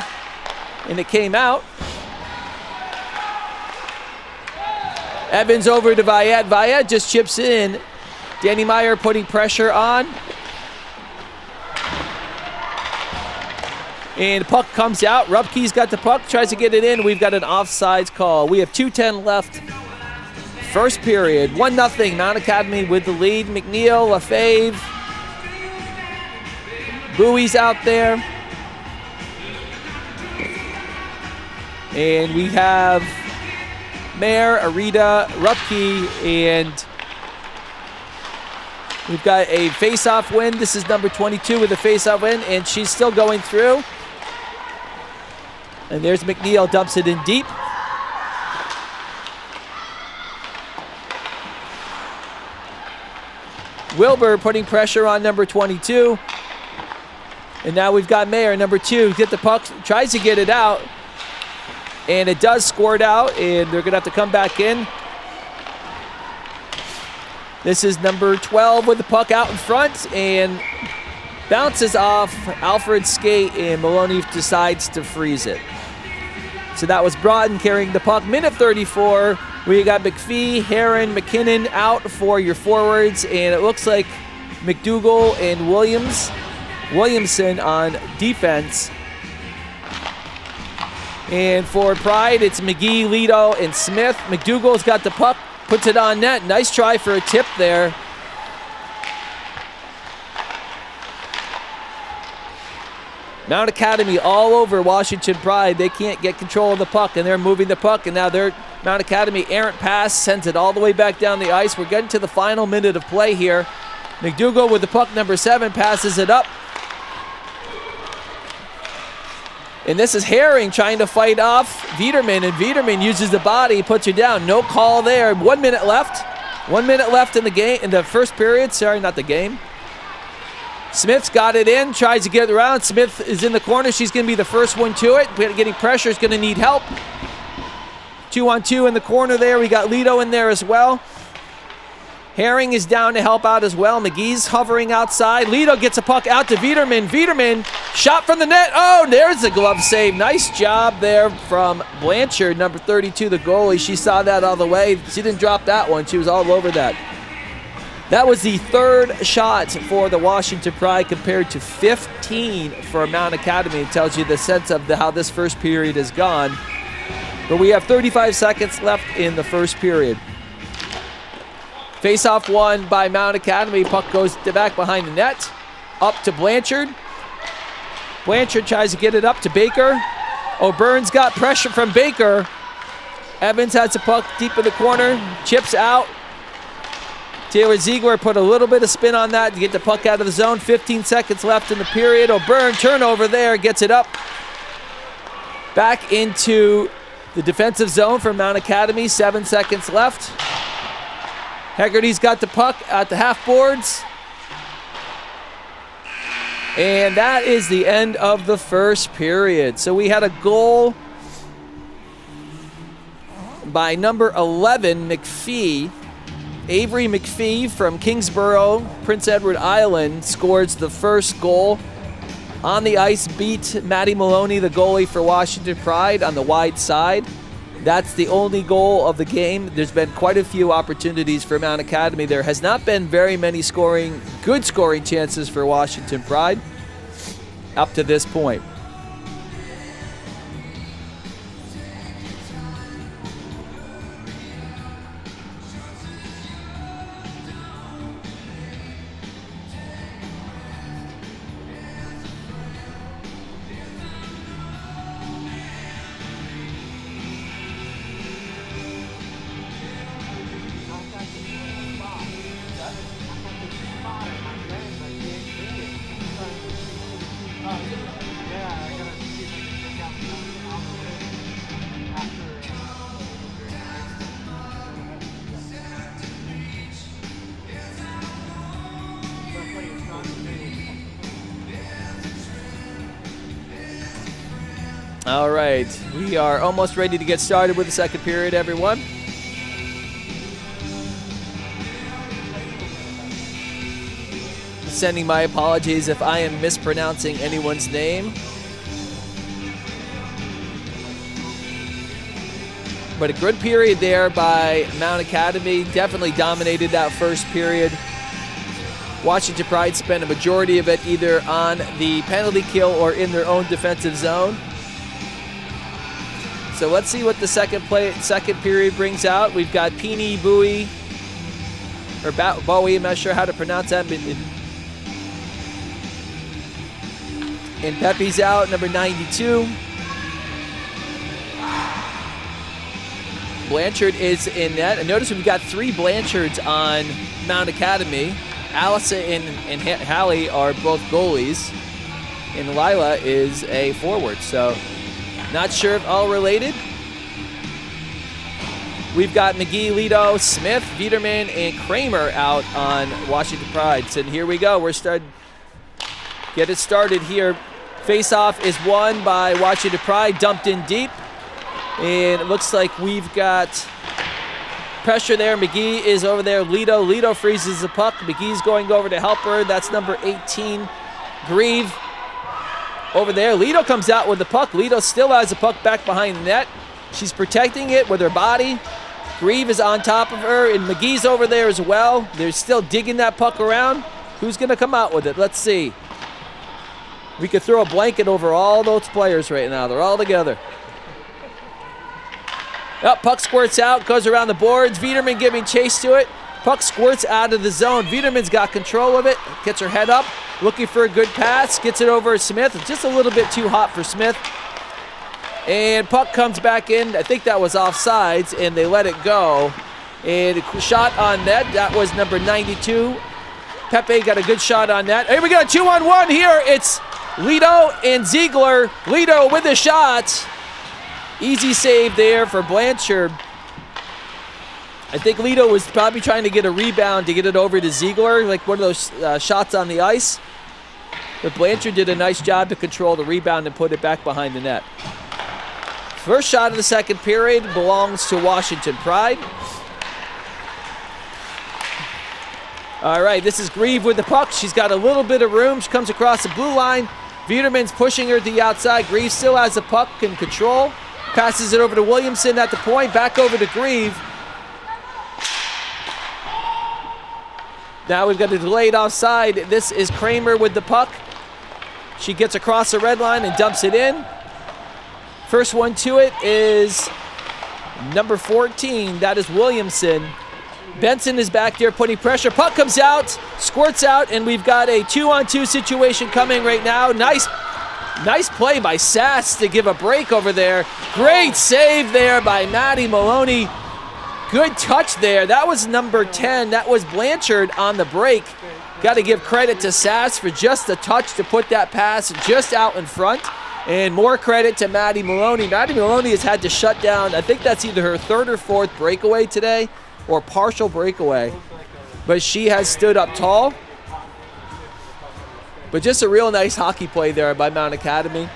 and it came out. Evans over to Vayette. Vayette just chips in. Danny Meyer putting pressure on. And the puck comes out. Rupke's got the puck, tries to get it in. We've got an offsides call. We have 2:10 left. First period, 1-0, Mount Academy with the lead. McNeil, LaFave, Bowie's out there. And we have Mayer, Arita, Rupke, and we've got a face-off win. This is number 22 with a face-off win, and she's still going through. And there's McNeil, dumps it in deep. Wilbur putting pressure on number 22. And now we've got Mayer, number 2, get the puck, tries to get it out. And it does squirt out, and they're going to have to come back in. This is number 12 with the puck out in front, and Bounces off Alfred's skate, and Maloney decides to freeze it. So that was Broughton carrying the puck. Minute 34, we got McPhee, Heron, McKinnon out for your forwards, and it looks like McDougall and Williamson on defense. And for Pride, it's McGee, Lito, and Smith. McDougall's got the puck, puts it on net. Nice try for a tip there. Mount Academy all over Washington Pride. They can't get control of the puck, and they're moving the puck, and now they're Mount Academy errant pass sends it all the way back down the ice. We're getting to the final minute of play here. McDougall with the puck, number 7, passes it up. And this is Herring trying to fight off Viderman, and Viderman uses the body, puts you down. No call there. 1 minute left. 1 minute left in the game, in the first period. Sorry, not the game. Smith's got it in, tries to get it around. Smith is in the corner. She's going to be the first one to it. Getting pressure is going to need help. 2-on-2 in the corner there. We got Lito in there as well. Herring is down to help out as well. McGee's hovering outside. Lito gets a puck out to Viderman. Viderman, shot from the net. Oh, there's the glove save. Nice job there from Blanchard, number 32, the goalie. She saw that all the way. She didn't drop that one. She was all over that. That was the third shot for the Washington Pride compared to 15 for Mount Academy. It tells you the sense of how this first period has gone. But we have 35 seconds left in the first period. Face-off won by Mount Academy. Puck goes back behind the net. Up to Blanchard. Blanchard tries to get it up to Baker. O'Byrne's got pressure from Baker. Evans has the puck deep in the corner. Chips out. Taylor Ziegler put a little bit of spin on that to get the puck out of the zone. 15 seconds left in the period. O'Byrne, turnover there, gets it up. Back into the defensive zone for Mount Academy. 7 seconds left. Hegarty's got the puck at the half boards. And that is the end of the first period. So we had a goal by number 11, McPhee. Avery McPhee from Kingsborough, Prince Edward Island, scores the first goal. On the ice, beat Maddie Maloney, the goalie for Washington Pride, on the wide side. That's the only goal of the game. There's been quite a few opportunities for Mount Academy. There has not been very many good scoring chances for Washington Pride up to this point. All right, we are almost ready to get started with the second period, everyone. Sending my apologies if I am mispronouncing anyone's name. But a good period there by Mount Academy. Definitely dominated that first period. Washington Pride spent a majority of it either on the penalty kill or in their own defensive zone. So let's see what the second period brings out. We've got Peeny, Bowie, or Bowie, I'm not sure how to pronounce that. And Pepe's out, number 92. Blanchard is in net. And notice we've got 3 Blanchards on Mount Academy. Allison and Hallie are both goalies. And Lila is a forward. So not sure if all related. We've got McGee, Lito, Smith, Viderman, and Kramer out on Washington Pride. So here we go. We're starting. Get it started here. Face-off is won by Washington Pride, dumped in deep. And it looks like we've got pressure there. McGee is over there. Lito freezes the puck. McGee's going over to help her. That's number 18, Grieve over there. Lido comes out with the puck. Lido still has the puck back behind the net. She's protecting it with her body. Grieve is on top of her, and McGee's over there as well. They're still digging that puck around. Who's going to come out with it? Let's see. We could throw a blanket over all those players right now. They're all together. Oh, puck squirts out, goes around the boards. Viderman giving chase to it. Puck squirts out of the zone. Viderman's got control of it. Gets her head up, looking for a good pass. Gets it over to Smith. It's just a little bit too hot for Smith. And puck comes back in. I think that was offsides, and they let it go. And a shot on net. That was number 92. Pepe got a good shot on that. Here we go, 2-on-1 here. It's Lido and Ziegler. Lido with the shot. Easy save there for Blanchard. I think Lido was probably trying to get a rebound to get it over to Ziegler, like one of those shots on the ice. But Blanchard did a nice job to control the rebound and put it back behind the net. First shot of the second period belongs to Washington Pride. All right, this is Grieve with the puck. She's got a little bit of room. She comes across the blue line. Viderman's pushing her to the outside. Grieve still has the puck in control. Passes it over to Williamson at the point. Back over to Grieve. Now we've got a delayed offside. This is Kramer with the puck. She gets across the red line and dumps it in. First one to it is number 14. That is Williamson. Benson is back there putting pressure. Puck comes out, squirts out, and we've got a 2-on-2 situation coming right now. Nice play by Sass to give a break over there. Great save there by Maddie Maloney. Good touch there. That was number 10. That was Blanchard on the break. Got to give credit to Sass for just the touch to put that pass just out in front. And more credit to Maddie Maloney. Maddie Maloney has had to shut down, I think that's either her third or fourth breakaway today, or partial breakaway. But she has stood up tall. But just a real nice hockey play there by Mount Academy. You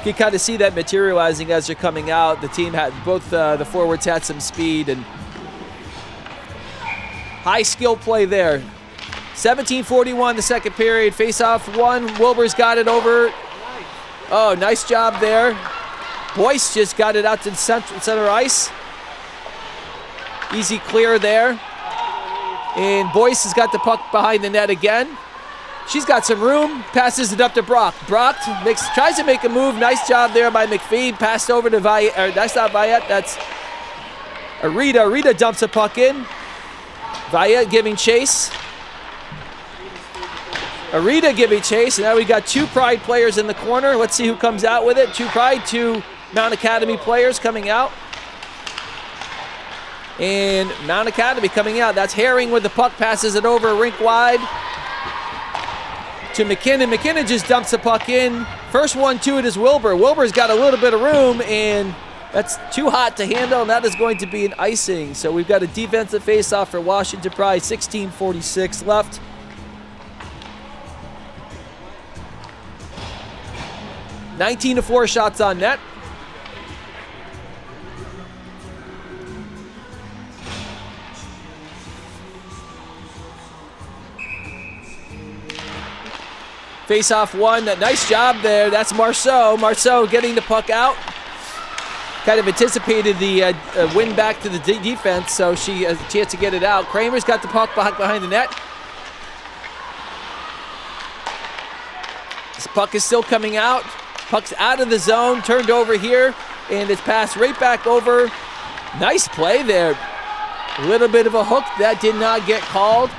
can kind of see that materializing as they're coming out. The team had, both the forwards had some speed and high skill play there. 17:41 the second period. Face-off one. Wilbur's got it over. Oh, nice job there. Boyce just got it out to center ice. Easy clear there. And Boyce has got the puck behind the net again. She's got some room. Passes it up to Brock. Brock tries to make a move. Nice job there by McPhee. Passed over to Viet. That's not Viet. That's Arita. Arita dumps a puck in. Viet giving chase. Arita giving chase. And now we got two Pride players in the corner. Let's see who comes out with it. Two Pride, two Mount Academy players coming out. And Mount Academy coming out. That's Herring with the puck. Passes it over rink wide to McKinnon. McKinnon just dumps the puck in. First one to it is Wilbur. Wilbur's got a little bit of room, and that's too hot to handle, and that is going to be an icing. So we've got a defensive face-off for Washington Pride. 16:46 left. (19-4) shots on net. Face-off one. Nice job there. That's Marceau. Marceau getting the puck out. Kind of anticipated the win back to the defense, so she has a chance to get it out. Kramer's got the puck behind the net. This puck is still coming out. Puck's out of the zone, turned over here, and it's passed right back over. Nice play there. A little bit of a hook. That did not get called.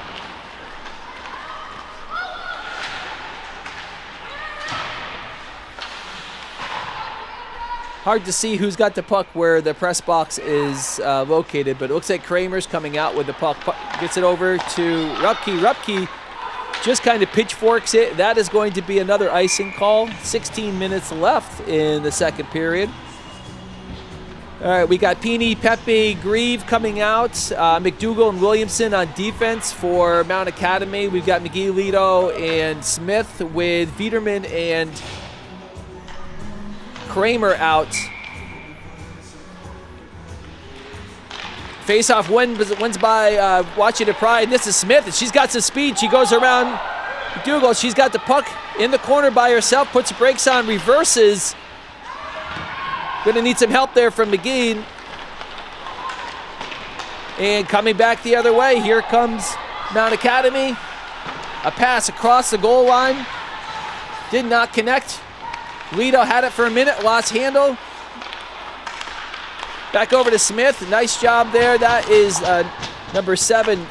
Hard to see who's got the puck where the press box is located, but it looks like Kramer's coming out with the puck. Gets it over to Rupke. Rupke just kind of pitchforks it. That is going to be another icing call. 16 minutes left in the second period. All right, we got Peeney, Pepe, Grieve coming out. McDougal and Williamson on defense for Mount Academy. We've got McGee, Lido, and Smith with Viderman and Kramer out. Face-off wins by Washington Pride. This is Smith, and she's got some speed. She goes around McDougal, she's got the puck in the corner by herself, puts the brakes on, reverses. Gonna need some help there from McGee. And coming back the other way, here comes Mount Academy. A pass across the goal line. Did not connect. Lido had it for a minute, lost handle. Back over to Smith, nice job there. That is number 7,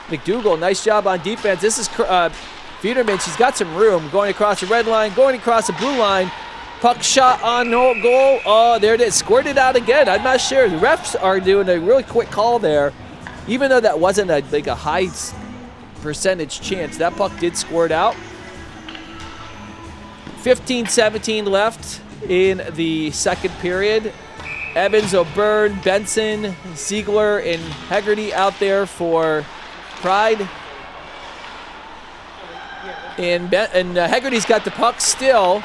McDougal, nice job on defense. This is Viederman, she's got some room. Going across the red line, going across the blue line. Puck shot on goal. Oh, there it is, squirted out again. I'm not sure. The refs are doing a really quick call there. Even though that wasn't a high percentage chance, that puck did squirt out. 15-17 left in the second period. Evans, O'Byrne, Benson, Ziegler, and Hegarty out there for Pride. And Hegarty's got the puck still.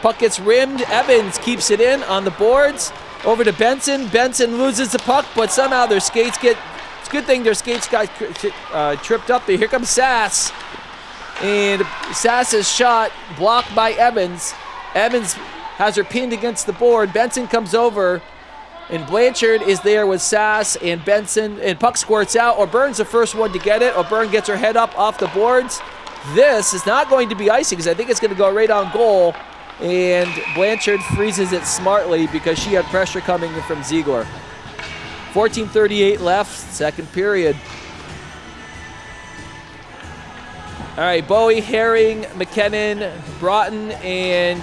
Puck gets rimmed. Evans keeps it in on the boards. Over to Benson. Benson loses the puck, but somehow their skates get... It's a good thing their skates got tripped up there. Here comes Sass. And Sass's shot blocked by Evans. Evans has her pinned against the board. Benson comes over, and Blanchard is there with Sass and Benson, and puck squirts out. O'Byrne's the first one to get it. O'Byrne gets her head up off the boards. This is not going to be icing because I think it's going to go right on goal, and Blanchard freezes it smartly because she had pressure coming in from Ziegler. 14:38 left, second period. All right, Bowie, Herring, McKinnon, Broughton, and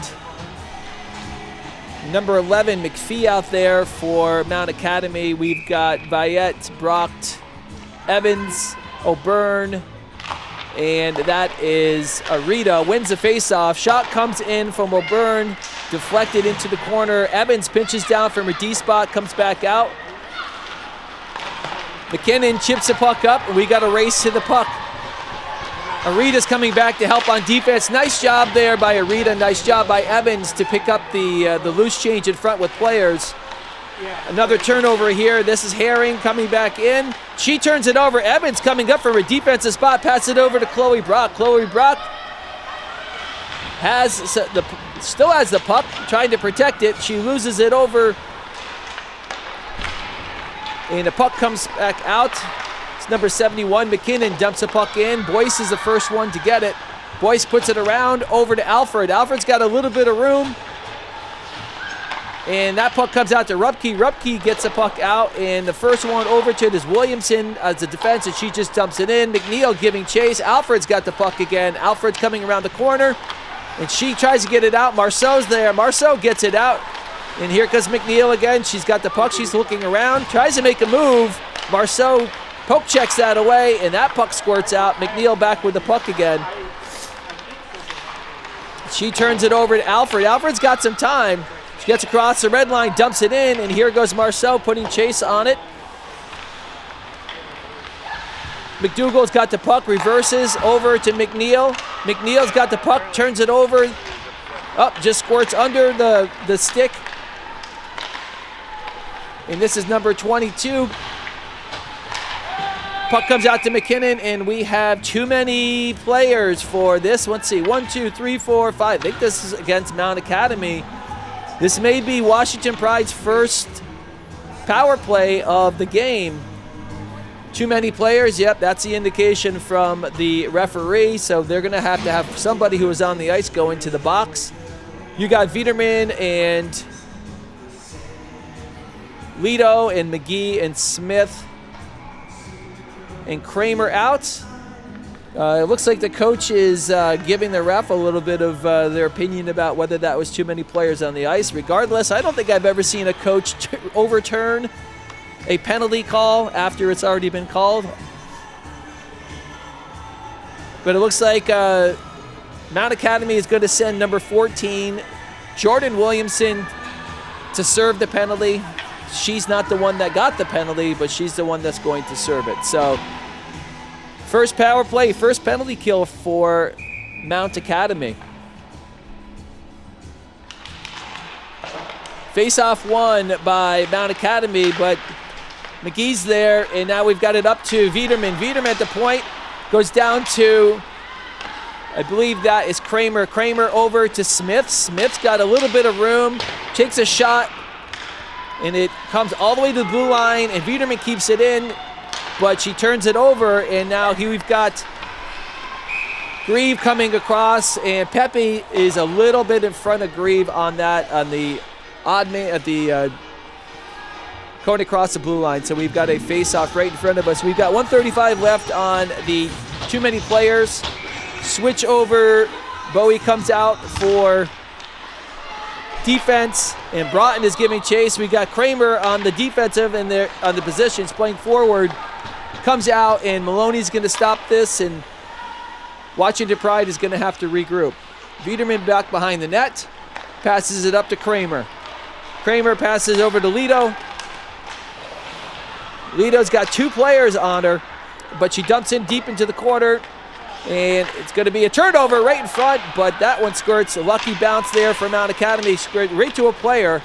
number 11, McPhee out there for Mount Academy. We've got Viette, Brocht, Evans, O'Byrne, and that is Arita. Wins the faceoff. Shot comes in from O'Byrne, deflected into the corner. Evans pinches down from her D spot, comes back out. McKinnon chips the puck up, and we got a race to the puck. Arita's coming back to help on defense. Nice job there by Arita. Nice job by Evans to pick up the loose change in front with players. Another turnover here. This is Herring coming back in. She turns it over. Evans coming up from her defensive spot. Passes it over to Chloe Brock. Chloe Brock still has the puck, trying to protect it. She loses it over, and the puck comes back out. Number 71, McKinnon dumps the puck in. Boyce is the first one to get it. Boyce puts it around over to Alfred. Alfred's got a little bit of room. And that puck comes out to Rupke. Rupke gets the puck out, and the first one over to is Williamson as the defense, and she just dumps it in. McNeil giving chase. Alfred's got the puck again. Alfred's coming around the corner, and she tries to get it out. Marceau's there. Marceau gets it out. And here comes McNeil again. She's got the puck. She's looking around. Tries to make a move. Marceau poke checks that away, and that puck squirts out. McNeil back with the puck again. She turns it over to Alfred. Alfred's got some time. She gets across the red line, dumps it in, and here goes Marceau putting chase on it. McDougal's got the puck, reverses over to McNeil. McNeil's got the puck, turns it over. Just squirts under the stick. And this is number 22. Puck comes out to McKinnon, and we have too many players for this. Let's see, 1, 2, 3, 4, 5. I think this is against Mount Academy. This may be Washington Pride's first power play of the game. Too many players, yep, that's the indication from the referee. So they're going to have somebody who is on the ice go into the box. You got Viederman and Lido and McGee and Smith and Kramer out. It looks like the coach is giving the ref a little bit of their opinion about whether that was too many players on the ice. Regardless, I don't think I've ever seen a coach overturn a penalty call after it's already been called. But it looks like Mount Academy is going to send number 14, Jordan Williamson, to serve the penalty. She's not the one that got the penalty, but she's the one that's going to serve it. So first power play, first penalty kill for Mount Academy. Face-off won by Mount Academy, but McGee's there, and now we've got it up to Viederman. Viederman at the point, Goes down to, I believe that is Kramer. Kramer over to Smith. Smith's got a little bit of room, takes a shot, and it comes all the way to the blue line, and Viderman keeps it in, but she turns it over, and now we've got Grieve coming across, and Pepe is a little bit in front of Grieve on that, on the odd man at the going across the blue line. So we've got a face-off right in front of us. We've got 1:35 left on the too many players. Switch over. Bowie comes out for defense, and Broughton is giving chase. We got Kramer on the defensive and they're on the positions playing forward. Comes out, and Maloney's going to stop this, and Washington Pride is going to have to regroup. Viderman back behind the net. Passes it up to Kramer. Kramer passes over to Lito. Lito's got 2 players on her, but she dumps in deep into the corner, and it's going to be a turnover right in front, but that one skirts. A lucky bounce there for Mount Academy, skirt right to a player.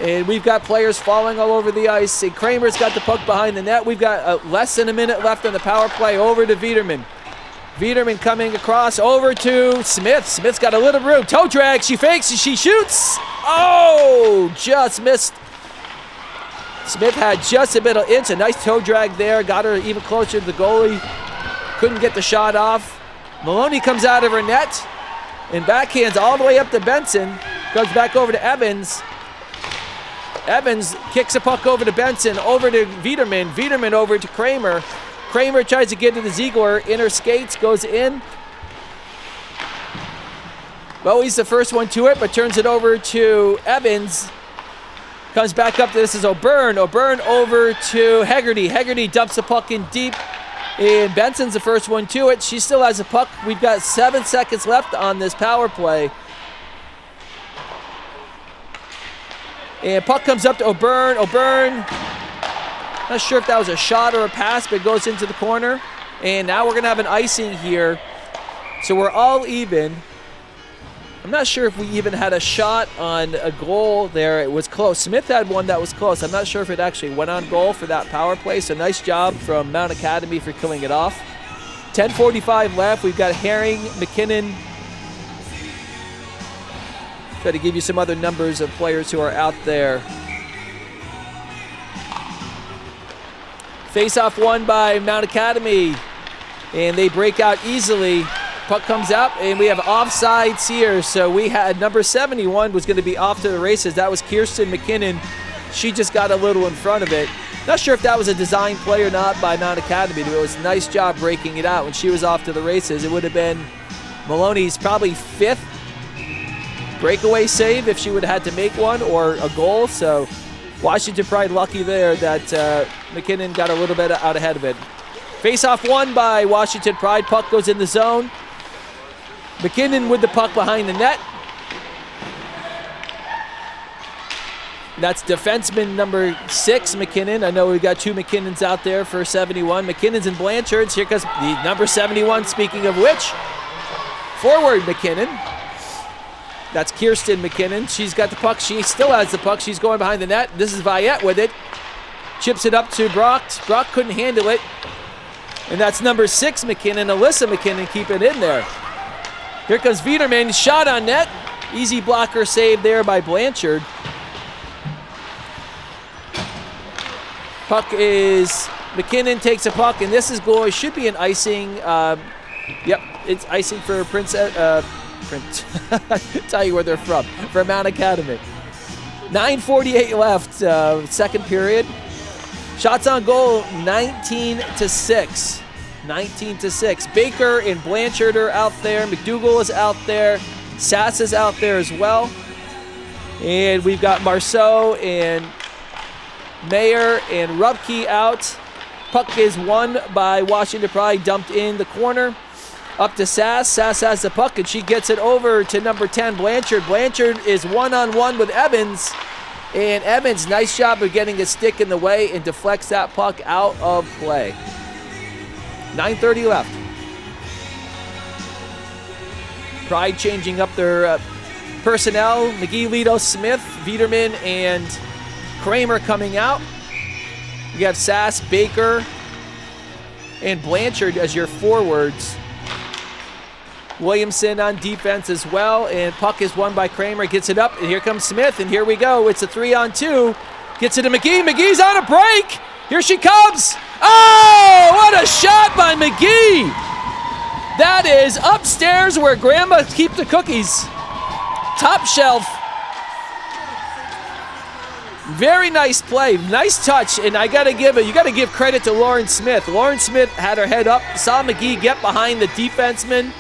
And we've got players falling all over the ice, and Kramer's got the puck behind the net. We've got less than a minute left on the power play. Over to Viderman. Viderman coming across over to Smith. Smith's got a little room. Toe drag. She fakes and she shoots. Oh, just missed. Smith had just a bit of inch. A nice toe drag there. Got her even closer to the goalie. Couldn't get the shot off. Maloney comes out of her net and backhands all the way up to Benson. Goes back over to Evans. Evans kicks a puck over to Benson, over to Viderman. Viderman over to Kramer. Kramer tries to get to the Ziegler. Inner skates, goes in. Bowie's the first one to it, but turns it over to Evans. Comes back up to, this is O'Byrne. O'Byrne over to Hegarty. Hegarty dumps the puck in deep, and Benson's the first one to it. She still has a puck. We've got 7 seconds left on this power play. And puck comes up to O'Byrne. O'Byrne, not sure if that was a shot or a pass, but it goes into the corner. And now we're going to have an icing here. So we're all even. I'm not sure if we even had a shot on a goal there. It was close. Smith had one that was close. I'm not sure if it actually went on goal for that power play. So nice job from Mount Academy for killing it off. 10:45 left. We've got Herring, McKinnon. Try to give you some other numbers of players who are out there. Face-off won by Mount Academy, and they break out easily. Puck comes out, and we have offsides here. So we had number 71 was going to be off to the races. That was Kirsten McKinnon. She just got a little in front of it. Not sure if that was a design play or not by Mount Academy, but it was a nice job breaking it out. When she was off to the races, it would have been Maloney's probably 5th breakaway save if she would have had to make one, or a goal. So Washington Pride lucky there that McKinnon got a little bit out ahead of it. Face-off won by Washington Pride. Puck goes in the zone. McKinnon with the puck behind the net. That's defenseman number 6, McKinnon. I know we've got 2 McKinnons out there for 71. McKinnon's and Blanchards. Here comes the number 71, speaking of which. Forward McKinnon. That's Kirsten McKinnon. She's got the puck. She still has the puck. She's going behind the net. This is Viette with it. Chips it up to Brock. Brock couldn't handle it. And that's number 6 McKinnon. Alyssa McKinnon keep it in there. Here comes Viderman. Shot on net. Easy blocker save there by Blanchard. Puck is, McKinnon takes a puck, and this is goal. It should be an icing. Yep, it's icing for Princess. Tell you where they're from Mount Academy. 9:48 left, second period. Shots on goal, 19-6. 19-6. Baker and Blanchard are out there. McDougall is out there. Sass is out there as well. And we've got Marceau and Mayer and Rubke out. Puck is won by Washington Pride, dumped in the corner. Up to Sass. Sass has the puck, and she gets it over to number 10, Blanchard. Blanchard is one-on-one with Evans. And Evans, nice job of getting a stick in the way and deflects that puck out of play. 9:30 left. Pride changing up their personnel. McGee, Lito, Smith, Viderman, and Kramer coming out. We have Sass, Baker, and Blanchard as your forwards. Williamson on defense as well, and puck is won by Kramer. Gets it up, and here comes Smith, and here we go. It's a 3-on-2. Gets it to McGee. McGee's on a break. Here she comes. Oh, what a shot by McGee. That is upstairs where Grandma keeps the cookies. Top shelf. Very nice play, nice touch, and you got to give credit to Lauren Smith. Lauren Smith had her head up, saw McGee get behind the defenseman.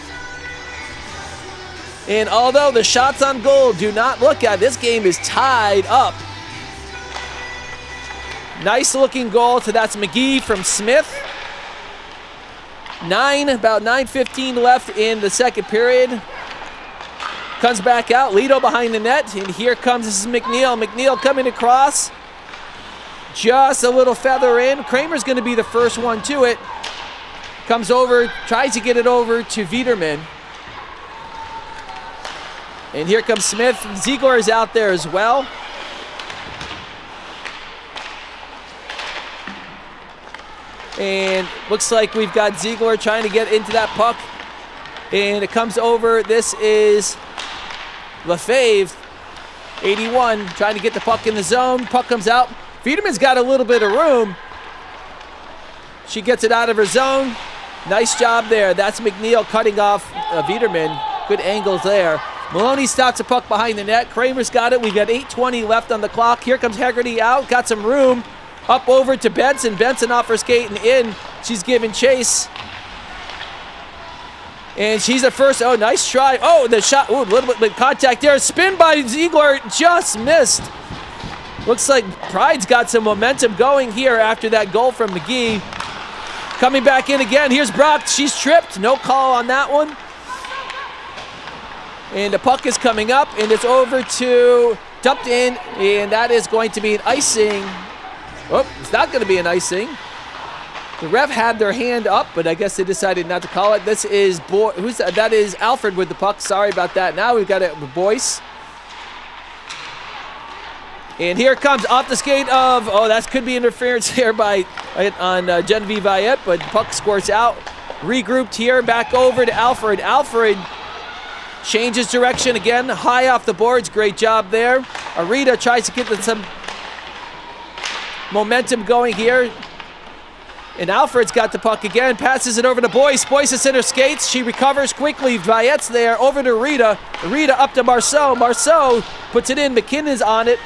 And although the shots on goal do not look at, this game is tied up. Nice looking goal, so that's McGee from Smith. About 9:15 left in the second period. Comes back out, Lito behind the net, and here comes, this is McNeil. McNeil coming across. Just a little feather in. Kramer's going to be the first one to it. Comes over, tries to get it over to Viderman. And here comes Smith. Ziegler is out there as well. And looks like we've got Ziegler trying to get into that puck. And it comes over. This is Lefebvre, 81, trying to get the puck in the zone. Puck comes out. Viderman's got a little bit of room. She gets it out of her zone. Nice job there. That's McNeil cutting off Viderman. Good angles there. Maloney stops the puck behind the net. Kramer's got it. We've got 8:20 left on the clock. Here comes Hegarty out. Got some room. Up over to Benson. Benson off her skate and in. She's giving chase. And she's at first. Oh, nice try. Oh, the shot. Ooh, a little bit of contact there. Spin by Ziegler. Just missed. Looks like Pride's got some momentum going here after that goal from McGee. Coming back in again. Here's Brock. She's tripped. No call on that one. And the puck is coming up, and it's over to dumped in, and that is going to be an icing. Oh, it's not going to be an icing. The ref had their hand up, but I guess they decided not to call it. This is that is Alfred with the puck. Sorry about that. Now we've got it with Boyce. And here comes off the skate of, that could be interference here on Genevieve Viette, but the puck squirts out. Regrouped here, back over to Alfred. Alfred changes direction again, high off the boards. Great job there. Arita tries to get some momentum going here. And Alfred's got the puck again, passes it over to Boyce. Boyce is in her skates. She recovers quickly. Viette's there, over to Rita. Rita up to Marceau. Marceau puts it in. McKinnon's on it.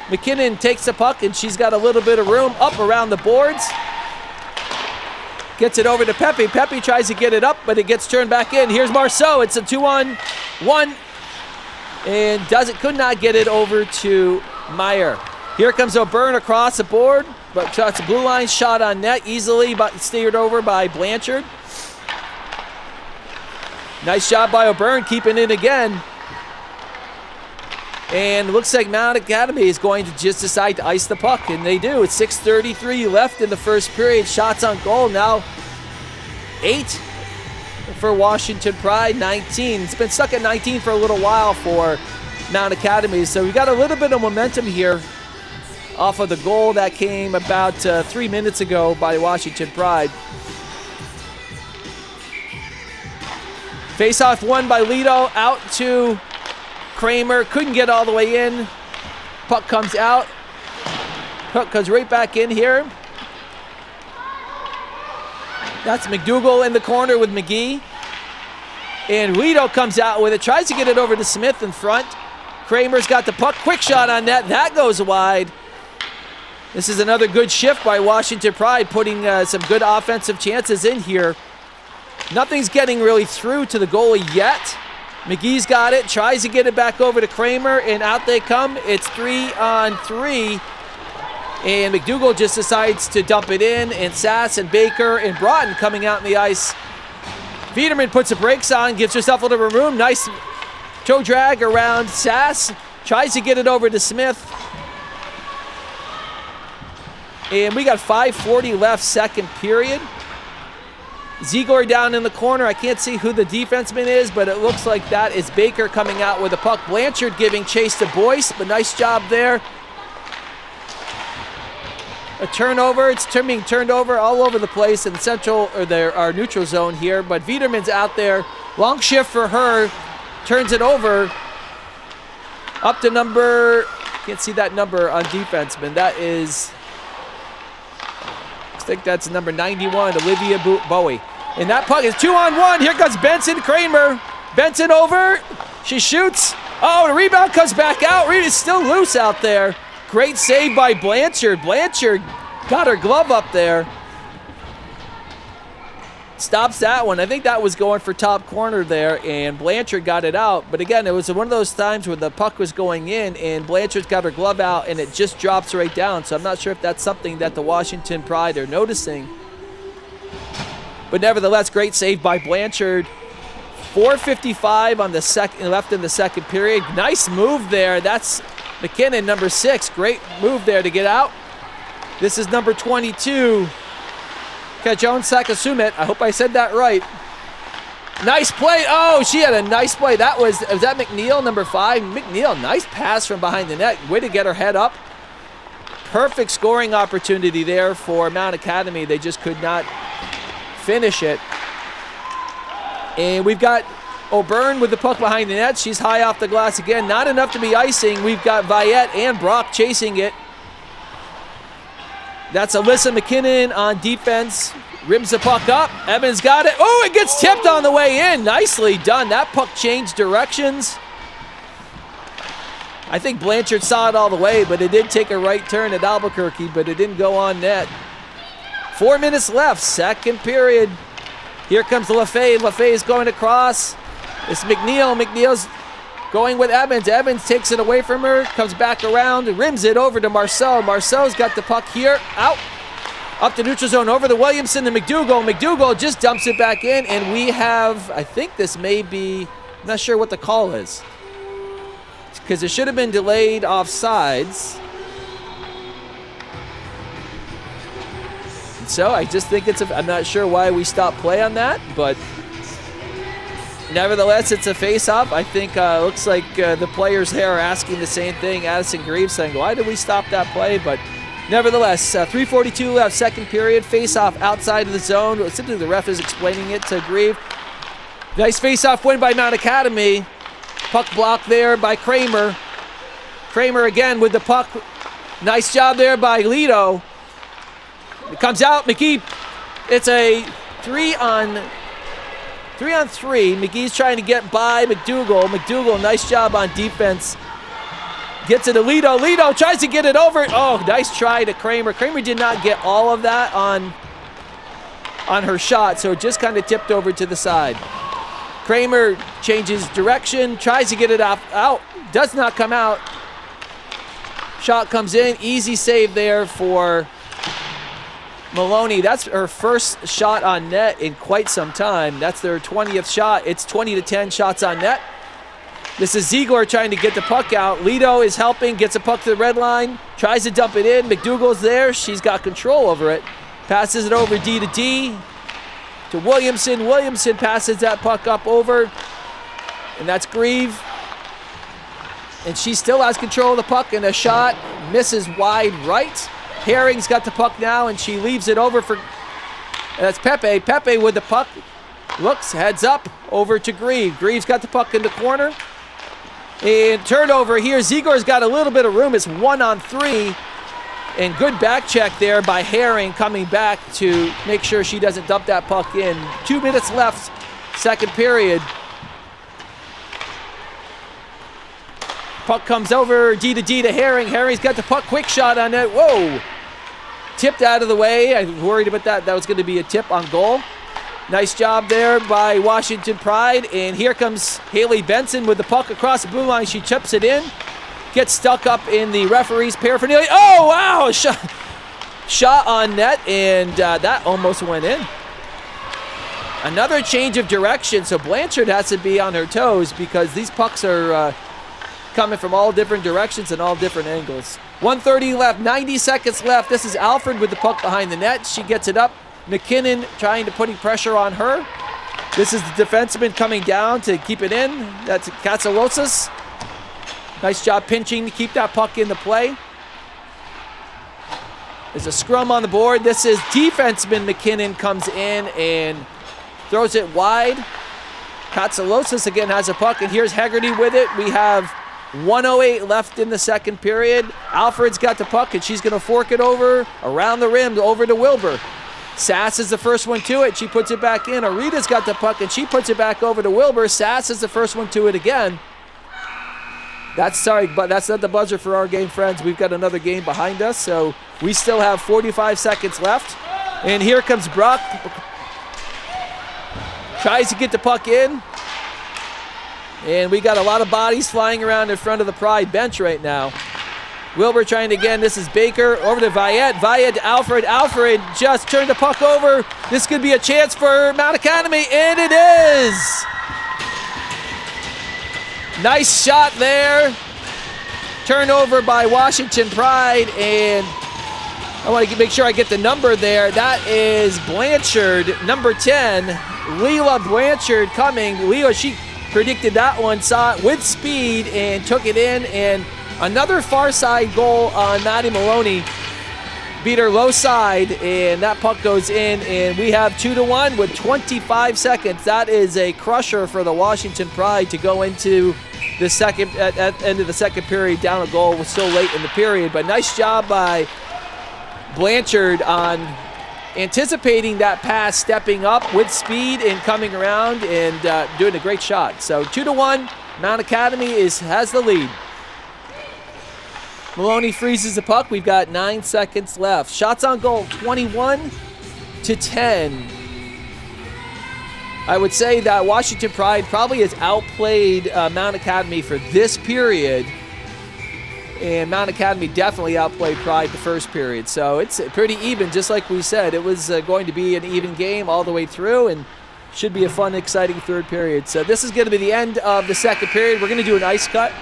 McKinnon takes the puck, and she's got a little bit of room up around the boards. Gets it over to Pepe. Pepe tries to get it up, but it gets turned back in. Here's Marceau. It's a 2-on-1. And could not get it over to Meyer. Here comes O'Byrne across the board, but shots a blue line shot on net easily, but steered over by Blanchard. Nice job by O'Byrne, keeping it again. And looks like Mount Academy is going to just decide to ice the puck, and they do. It's 6:33 left in the first period. Shots on goal now 8 for Washington Pride, 19. It's been stuck at 19 for a little while for Mount Academy, so we got a little bit of momentum here off of the goal that came about 3 minutes ago by Washington Pride. Face-off won by Lito, out to Kramer, couldn't get all the way in. Puck comes out. Puck comes right back in here. That's McDougal in the corner with McGee. And Lito comes out with it, tries to get it over to Smith in front. Kramer's got the puck, quick shot on net, that goes wide. This is another good shift by Washington Pride, putting some good offensive chances in here. Nothing's getting really through to the goalie yet. McGee's got it, tries to get it back over to Kramer, and out they come. It's 3-on-3, and McDougal just decides to dump it in, and Sass and Baker and Broughton coming out on the ice. Viderman puts the brakes on, gives herself a little room. Nice toe drag around Sass, tries to get it over to Smith. And we got 5:40 left, second period. Ziegler down in the corner. I can't see who the defenseman is, but it looks like that is Baker coming out with the puck. Blanchard giving chase to Boyce, but nice job there. a turnover. It's being turned over all over the place in the central or our neutral zone here. But Viderman's out there. Long shift for her. Turns it over. Up to number, can't see that number on defenseman. That is, I think that's number 91, Olivia Bowie. And that puck is 2-on-1. Here comes Benson Kramer. Benson over. She shoots. Oh, the rebound comes back out. Reed is still loose out there. Great save by Blanchard. Blanchard got her glove up there. Stops that one. I think that was going for top corner there, and Blanchard got it out. But again, it was one of those times where the puck was going in, and Blanchard's got her glove out, and it just drops right down. So I'm not sure if that's something that the Washington Pride are noticing. But nevertheless, great save by Blanchard. 4:55 on the second, left in the second period. Nice move there. That's McKinnon, number 6. Great move there to get out. This is number 22. Kajon Sakasumet. I hope I said that right. Nice play. Oh, she had a nice play. Was that McNeil, number 5? McNeil, nice pass from behind the net. Way to get her head up. Perfect scoring opportunity there for Mount Academy. They just could not finish it. And we've got O'Byrne with the puck behind the net. She's high off the glass again. Not enough to be icing. We've got Viette and Brock chasing it. That's Alyssa McKinnon on defense. Rims the puck up. Evans got it. Oh, it gets tipped on the way in. Nicely done. That puck changed directions. I think Blanchard saw it all the way, but it did take a right turn at Albuquerque, but it didn't go on net. 4 minutes left, second period. Here comes LaFay. LaFay is going across. It's McNeil. McNeil's going with Evans. Evans takes it away from her, comes back around, rims it over to Marceau. Marceau's got the puck here, out, up to neutral zone, over to Williamson to McDougall. McDougall just dumps it back in, and we have, I think this may be, I'm not sure what the call is, because it should have been delayed offsides. So I just think I'm not sure why we stopped play on that, but nevertheless, it's a face-off. I think looks like the players there are asking the same thing. Addison Greaves saying, why did we stop that play? But nevertheless, 3:42 left, second period. Face-off outside of the zone. Simply the ref is explaining it to Greaves. Nice face-off win by Mount Academy. Puck block there by Kramer. Kramer again with the puck. Nice job there by Lito. It comes out, McGee. It's a 3-on-3. McGee's trying to get by McDougall. McDougall, nice job on defense. Gets it to Lito. Lito tries to get it over. Oh, nice try to Kramer. Kramer did not get all of that on her shot, so it just kind of tipped over to the side. Kramer changes direction, tries to get it out, does not come out. Shot comes in, easy save there for Maloney. That's her first shot on net in quite some time. That's their 20th shot. It's 20-10 shots on net. This is Ziegler trying to get the puck out. Lito is helping, gets a puck to the red line, tries to dump it in. McDougall's there. She's got control over it. Passes it over D to D to Williamson. Williamson passes that puck up over, and that's Grieve. And she still has control of the puck, and a shot misses wide right. Herring's got the puck now, and she leaves it over for, that's Pepe. Pepe with the puck, looks, heads up, over to Grieve. Grieve's got the puck in the corner. And turnover here. Ziegler's got a little bit of room. It's 1-on-3. And good back check there by Herring coming back to make sure she doesn't dump that puck in. 2 minutes left, second period. Puck comes over, D to Herring. Herring's got the puck, quick shot on it. Whoa! Tipped out of the way. I was worried about that. That was going to be a tip on goal. Nice job there by Washington Pride. And here comes Haley Benson with the puck across the blue line. She chips it in. Gets stuck up in the referee's paraphernalia. Oh, wow! Shot on net, and that almost went in. Another change of direction. So Blanchard has to be on her toes because these pucks are coming from all different directions and all different angles. 1:30 left, 90 seconds left. This is Alfred with the puck behind the net. She gets it up. McKinnon trying to put pressure on her. This is the defenseman coming down to keep it in. That's Katsalosas. Nice job pinching to keep that puck in the play. There's a scrum on the board. This is defenseman McKinnon comes in and throws it wide. Katsalosis again has a puck, and here's Hegarty with it. We have 1:08 left in the second period. Alfred's got the puck, and she's going to fork it over around the rim over to Wilbur. Sass is the first one to it. She puts it back in. Arita's got the puck, and she puts it back over to Wilbur. Sass is the first one to it again. But that's not the buzzer for our game, friends. We've got another game behind us, so we still have 45 seconds left. And here comes Brock. Tries to get the puck in. And we got a lot of bodies flying around in front of the Pride bench right now. Wilbur trying again. This is Baker over to Viette. Viette to Alfred. Alfred just turned the puck over. This could be a chance for Mount Academy, and it is. Nice shot there. Turnover by Washington Pride, and I want to make sure I get the number there. That is Blanchard, number 10. Leela Blanchard coming. Leela, she predicted that one, saw it with speed, and took it in. And another far side goal on Maddie Maloney. Beat her low side, and that puck goes in, and we have 2-1 with 25 seconds. That is a crusher for the Washington Pride to go into the second at end of the second period down a goal. Was still late in the period, but nice job by Blanchard on anticipating that pass, stepping up with speed and coming around and doing a great shot. So 2-1, Mount Academy has the lead. Maloney freezes the puck. We've got 9 seconds left. Shots on goal, 21-10. I would say that Washington Pride probably has outplayed Mount Academy for this period. And Mount Academy definitely outplayed Pride the first period. So it's pretty even, just like we said. It was going to be an even game all the way through, and should be a fun, exciting third period. So this is going to be the end of the second period. We're going to do an ice cut.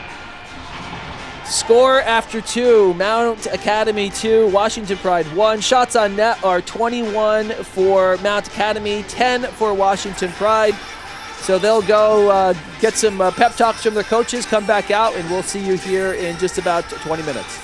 Score after 2, Mount Academy 2, Washington Pride 1. Shots on net are 21 for Mount Academy, 10 for Washington Pride. So they'll go get some pep talks from their coaches, come back out, and we'll see you here in just about 20 minutes.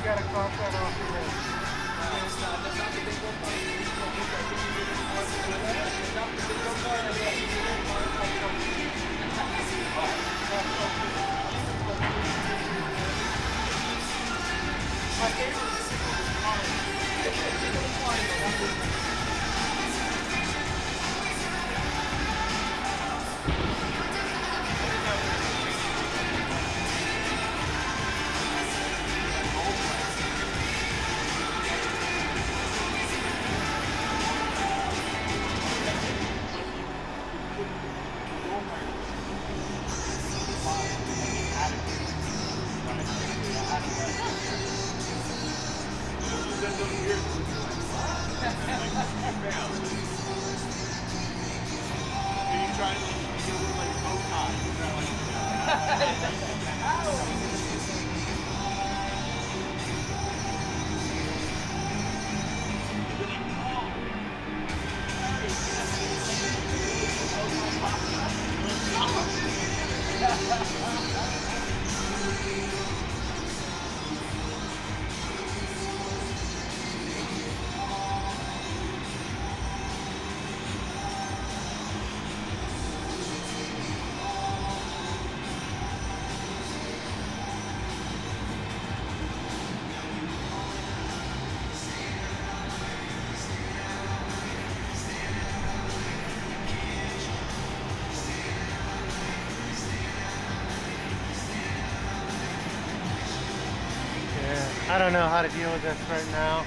You gotta cross that off your list. My favorite is trying to get a little like bow tie. I don't know how to deal with this right now.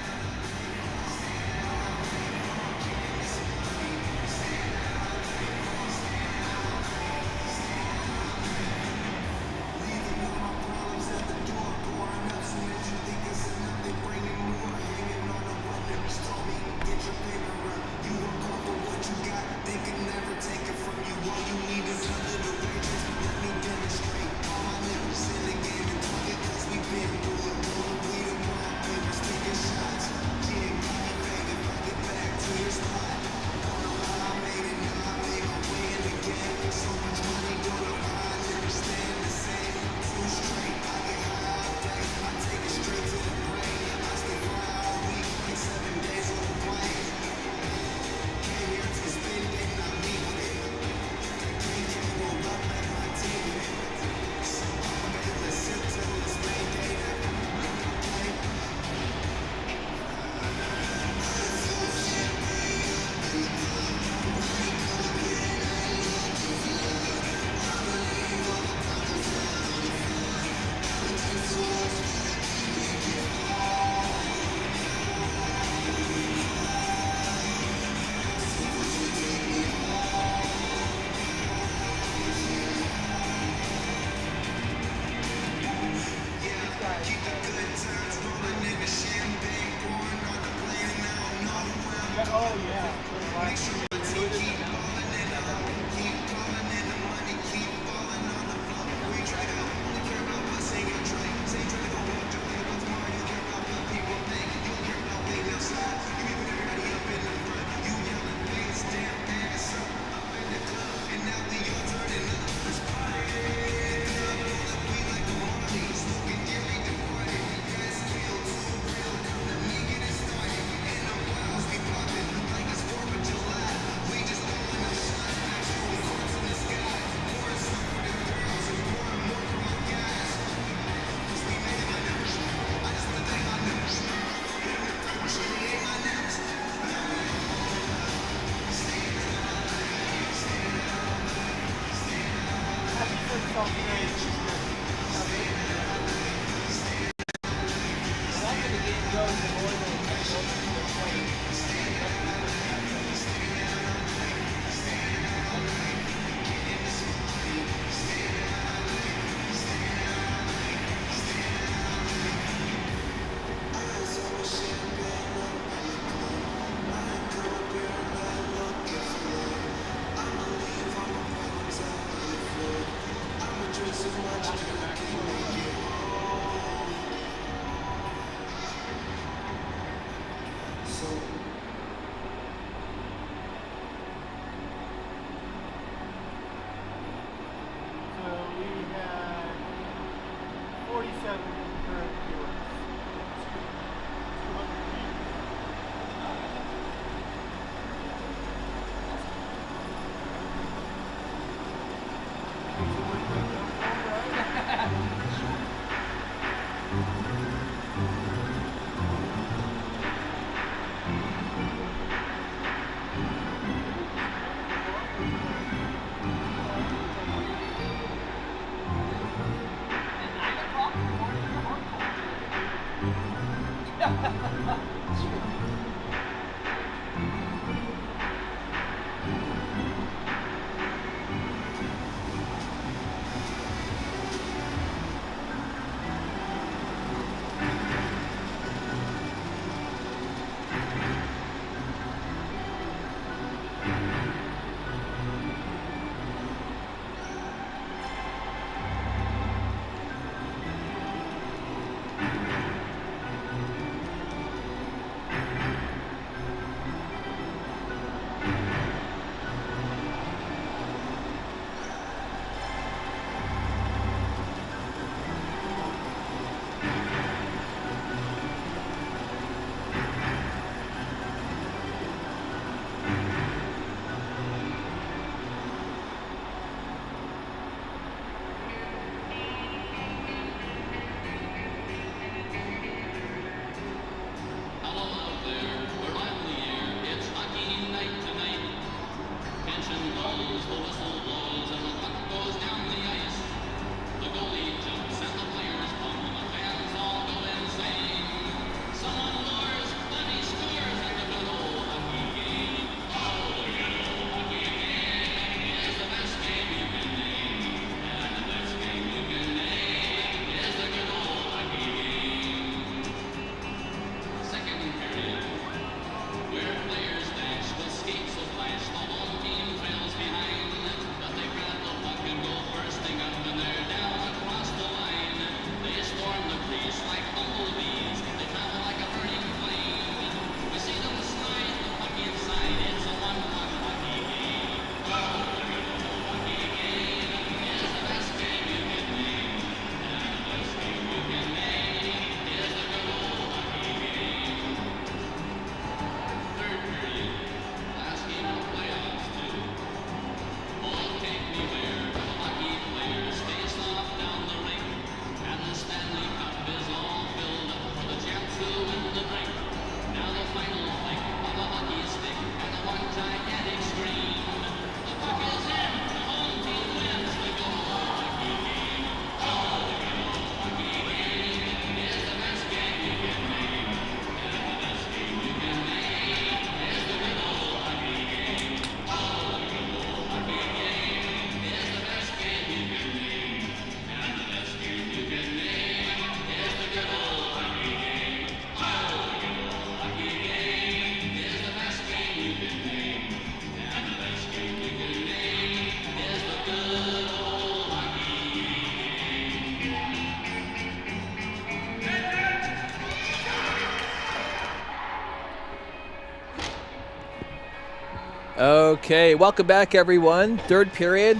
Okay, welcome back, everyone. Third period.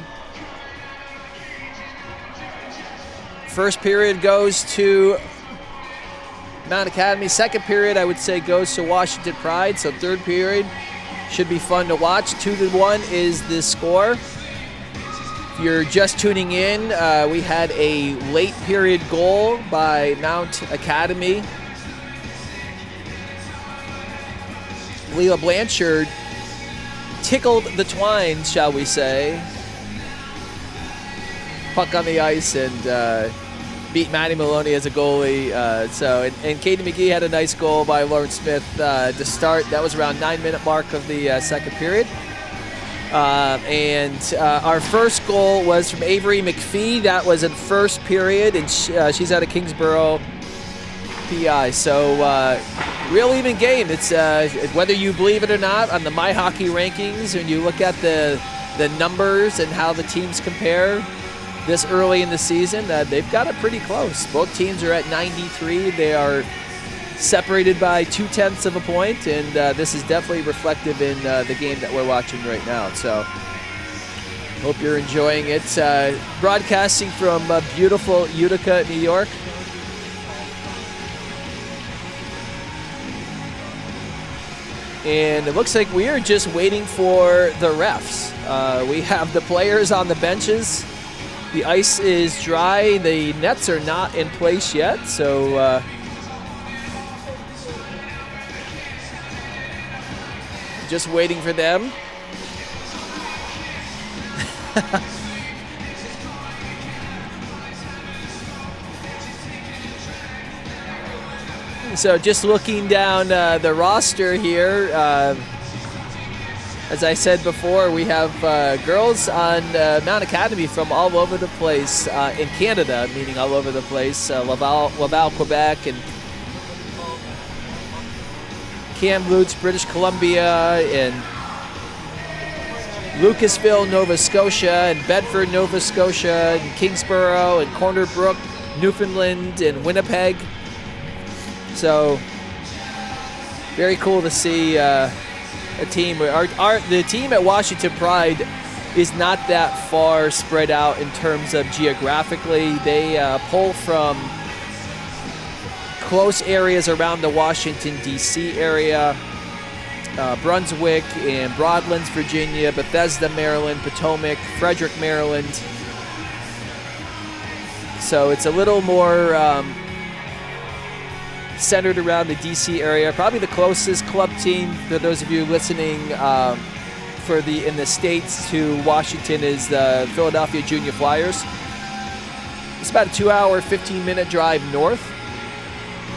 First period goes to Mount Academy. Second period, I would say, goes to Washington Pride. So third period should be fun to watch. 2-1 is the score. If you're just tuning in, we had a late period goal by Mount Academy. Leila Blanchard tickled the twine, shall we say. Puck on the ice and beat Maddie Maloney as a goalie. And Katie McGee had a nice goal by Lauren Smith to start. That was around 9-minute mark of the second period. Our first goal was from Avery McPhee. That was in first period, and she's out of Kingsborough, PI. So real even game. It's whether you believe it or not, on the My Hockey rankings, when you look at the numbers and how the teams compare this early in the season, they've got it pretty close. Both teams are at 93. They are separated by 0.2 of a point, and this is definitely reflective in the game that we're watching right now. So hope you're enjoying it. Broadcasting from beautiful Utica, New York. And it looks like we are just waiting for the refs. We have the players on the benches. The ice is dry. The nets are not in place yet, so just waiting for them. So just looking down the roster here, as I said before, we have girls on Mount Academy from all over the place in Canada, meaning all over the place. Laval, Quebec, and Kamloops, British Columbia, and Lucasville, Nova Scotia, and Bedford, Nova Scotia, and Kingsborough, and Corner Brook, Newfoundland, and Winnipeg. So very cool to see a team. The team at Washington Pride is not that far spread out in terms of geographically. They pull from close areas around the Washington, D.C. area, Brunswick and Broadlands, Virginia, Bethesda, Maryland, Potomac, Frederick, Maryland. So it's a little more centered around the D.C. area. Probably the closest club team for those of you listening in the States to Washington is the Philadelphia Junior Flyers. It's about a 2-hour, 15-minute drive north.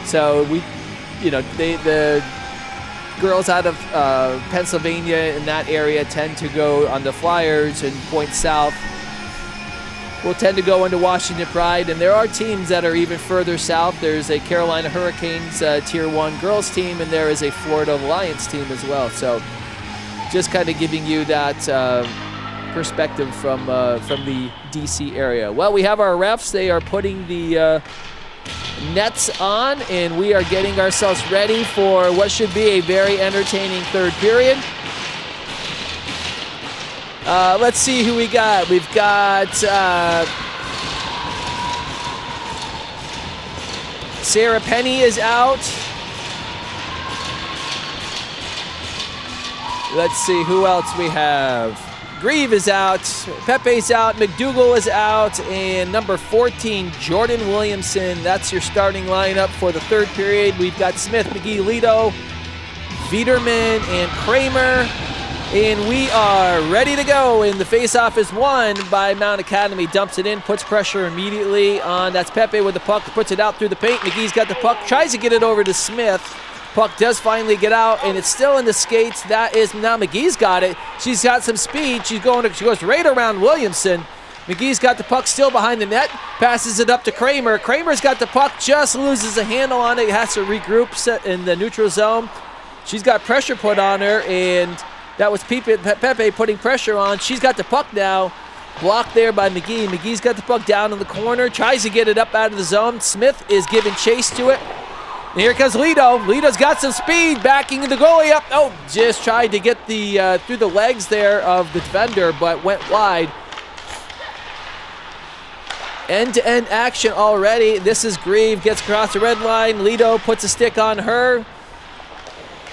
So the girls out of Pennsylvania in that area tend to go on the Flyers, and point south will tend to go into Washington Pride. And there are teams that are even further south. There's a Carolina Hurricanes Tier 1 girls team, and there is a Florida Alliance team as well. So just kind of giving you that perspective from the D.C. area. Well, we have our refs. They are putting the nets on, and we are getting ourselves ready for what should be a very entertaining third period. Let's see who we got. We've got Sarah Penny is out. Let's see who else we have. Grieve is out. Pepe's out. McDougall is out. And number 14, Jordan Williamson. That's your starting lineup for the third period. We've got Smith, McGee, Lido, Viederman, and Kramer. And we are ready to go. And the faceoff is won by Mount Academy. Dumps it in, puts pressure immediately on. That's Pepe with the puck, puts it out through the paint. McGee's got the puck, tries to get it over to Smith. Puck does finally get out, and it's still in the skates. That is, now McGee's got it. She's got some speed. She goes right around Williamson. McGee's got the puck still behind the net, passes it up to Kramer. Kramer's got the puck, just loses a handle on it, has to regroup, set in the neutral zone. She's got pressure put on her, and that was Pepe putting pressure on. She's got the puck now, blocked there by McGee. McGee's got the puck down in the corner, tries to get it up out of the zone. Smith is giving chase to it. And here comes Lido. Lido's got some speed, backing the goalie up. Oh, just tried to get the through the legs there of the defender, but went wide. End-to-end action already. This is Grieve, gets across the red line. Lido puts a stick on her.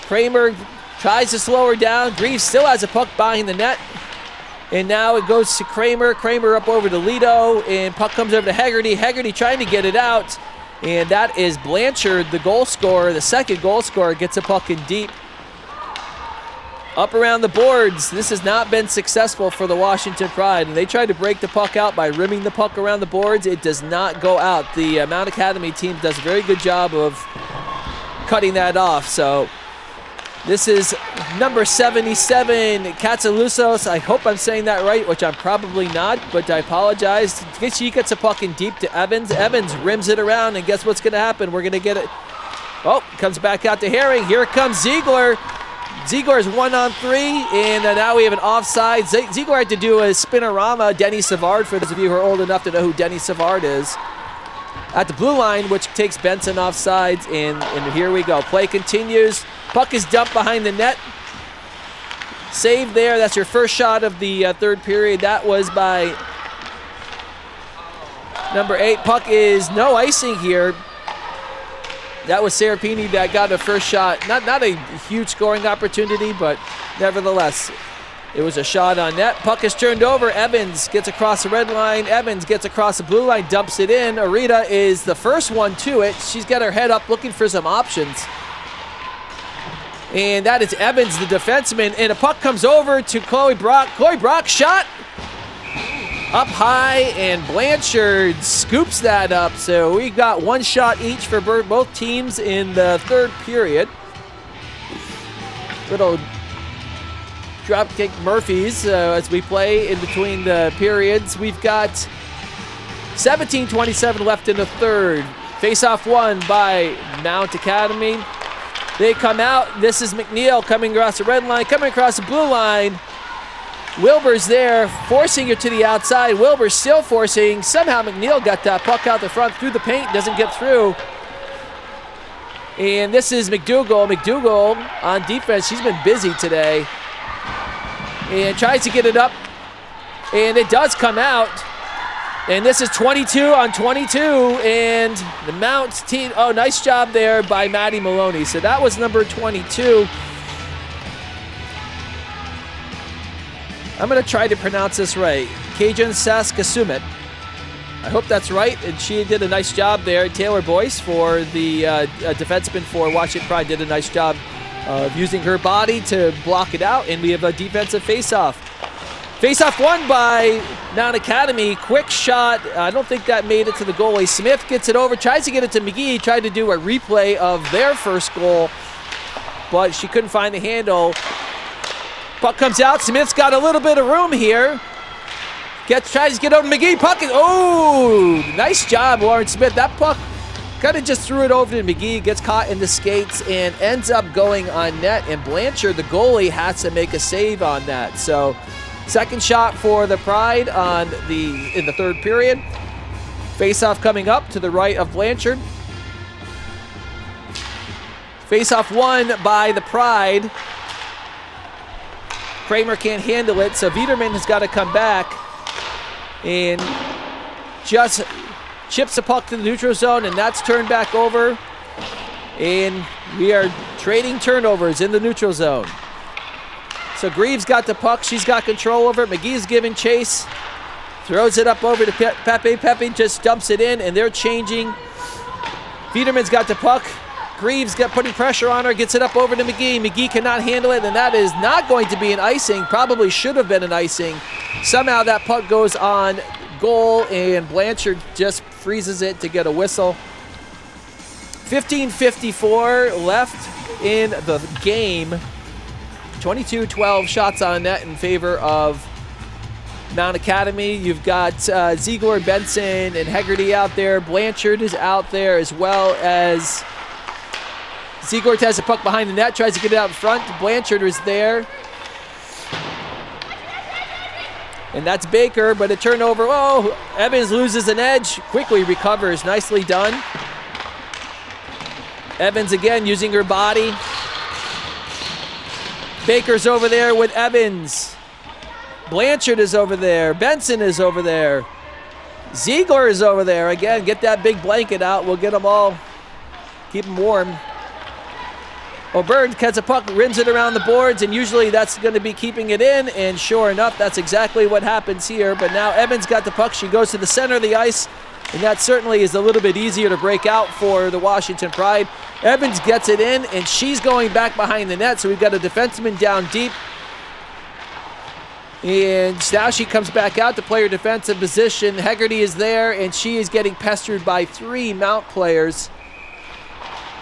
Kramer tries to slow her down. Grieve still has a puck behind the net. And now it goes to Kramer. Kramer up over to Lido, and puck comes over to Hegarty. Hegarty trying to get it out. And that is Blanchard, the goal scorer, the second goal scorer, gets a puck in deep. Up around the boards. This has not been successful for the Washington Pride. And they tried to break the puck out by rimming the puck around the boards. It does not go out. The Mount Academy team does a very good job of cutting that off. So this is number 77, Katsalusos. I hope I'm saying that right, which I'm probably not, but I apologize. She gets a puck in deep to Evans. Evans rims it around, and guess what's going to happen? We're going to get it. Oh, comes back out to Herring. Here comes Ziegler. Ziegler is 1-on-3, and now we have an offside. Ziegler had to do a spinorama. Denny Savard, for those of you who are old enough to know who Denny Savard is, at the blue line, which takes Benson offsides, and here we go. Play continues. Puck is dumped behind the net. Save there. That's your first shot of the third period. That was by number 8. Puck is no icing here. That was Serapini that got the first shot. Not a huge scoring opportunity, but nevertheless, it was a shot on net. Puck is turned over. Evans gets across the red line. Evans gets across the blue line, dumps it in. Arita is the first one to it. She's got her head up looking for some options. And that is Evans, the defenseman. And a puck comes over to Chloe Brock. Chloe Brock shot up high, and Blanchard scoops that up. So we got one shot each for both teams in the third period. Little dropkick Murphys as we play in between the periods. We've got 17:27 left in the third. Face-off won by Mount Academy. They come out. This is McNeil coming across the red line, coming across the blue line. Wilbur's there, forcing it to the outside. Wilbur's still forcing. Somehow McNeil got that puck out the front through the paint, doesn't get through. And this is McDougall. McDougall on defense. She's been busy today. And tries to get it up. And it does come out. And this is 22-on-22. And the Mount team, oh, nice job there by Maddie Maloney. So that was number 22. I'm going to try to pronounce this right. Cajun Saskasumit. I hope that's right, and she did a nice job there. Taylor Boyce, for the defenseman for Washington Pride, did a nice job of using her body to block it out, and we have a defensive face-off. Face-off won by Mount Academy. Quick shot. I don't think that made it to the goalie. Smith gets it over, tries to get it to McGee, tried to do a replay of their first goal, but she couldn't find the handle. Puck comes out. Smith's got a little bit of room here. Tries to get over to McGee. Puck is, oh, nice job, Lauren Smith. That puck kind of just threw it over to McGee, gets caught in the skates, and ends up going on net. And Blanchard, the goalie, has to make a save on that. So, second shot for the Pride in the third period. Face-off coming up to the right of Blanchard. Face-off won by the Pride. Kramer can't handle it, so Viederman has got to come back and just chips the puck to the neutral zone, and that's turned back over. And we are trading turnovers in the neutral zone. So Greaves got the puck. She's got control over it. McGee's giving chase. Throws it up over to Pepe. Pepe just dumps it in, and they're changing. Viederman's got the puck. Greaves putting pressure on her, gets it up over to McGee. McGee cannot handle it, and that is not going to be an icing. Probably should have been an icing. Somehow that puck goes on goal, and Blanchard just freezes it to get a whistle. 15:54 left in the game. 22-12 shots on net in favor of Mount Academy. You've got Ziegler, Benson, and Hegarty out there. Blanchard is out there, as well as Ziegler has the puck behind the net, tries to get it out in front. Blanchard is there. And that's Baker, but a turnover. Oh, Evans loses an edge. Quickly recovers. Nicely done. Evans again using her body. Baker's over there with Evans. Blanchard is over there. Benson is over there. Ziegler is over there. Again, get that big blanket out. We'll get them all. Keep them warm. O'Byrne cuts a puck, rims it around the boards, and usually that's going to be keeping it in, and sure enough, that's exactly what happens here. But now Evans got the puck. She goes to the center of the ice, and that certainly is a little bit easier to break out for the Washington Pride. Evans gets it in, and she's going back behind the net, so we've got a defenseman down deep. And now she comes back out to play her defensive position. Hegarty is there, and she is getting pestered by 3 Mount players.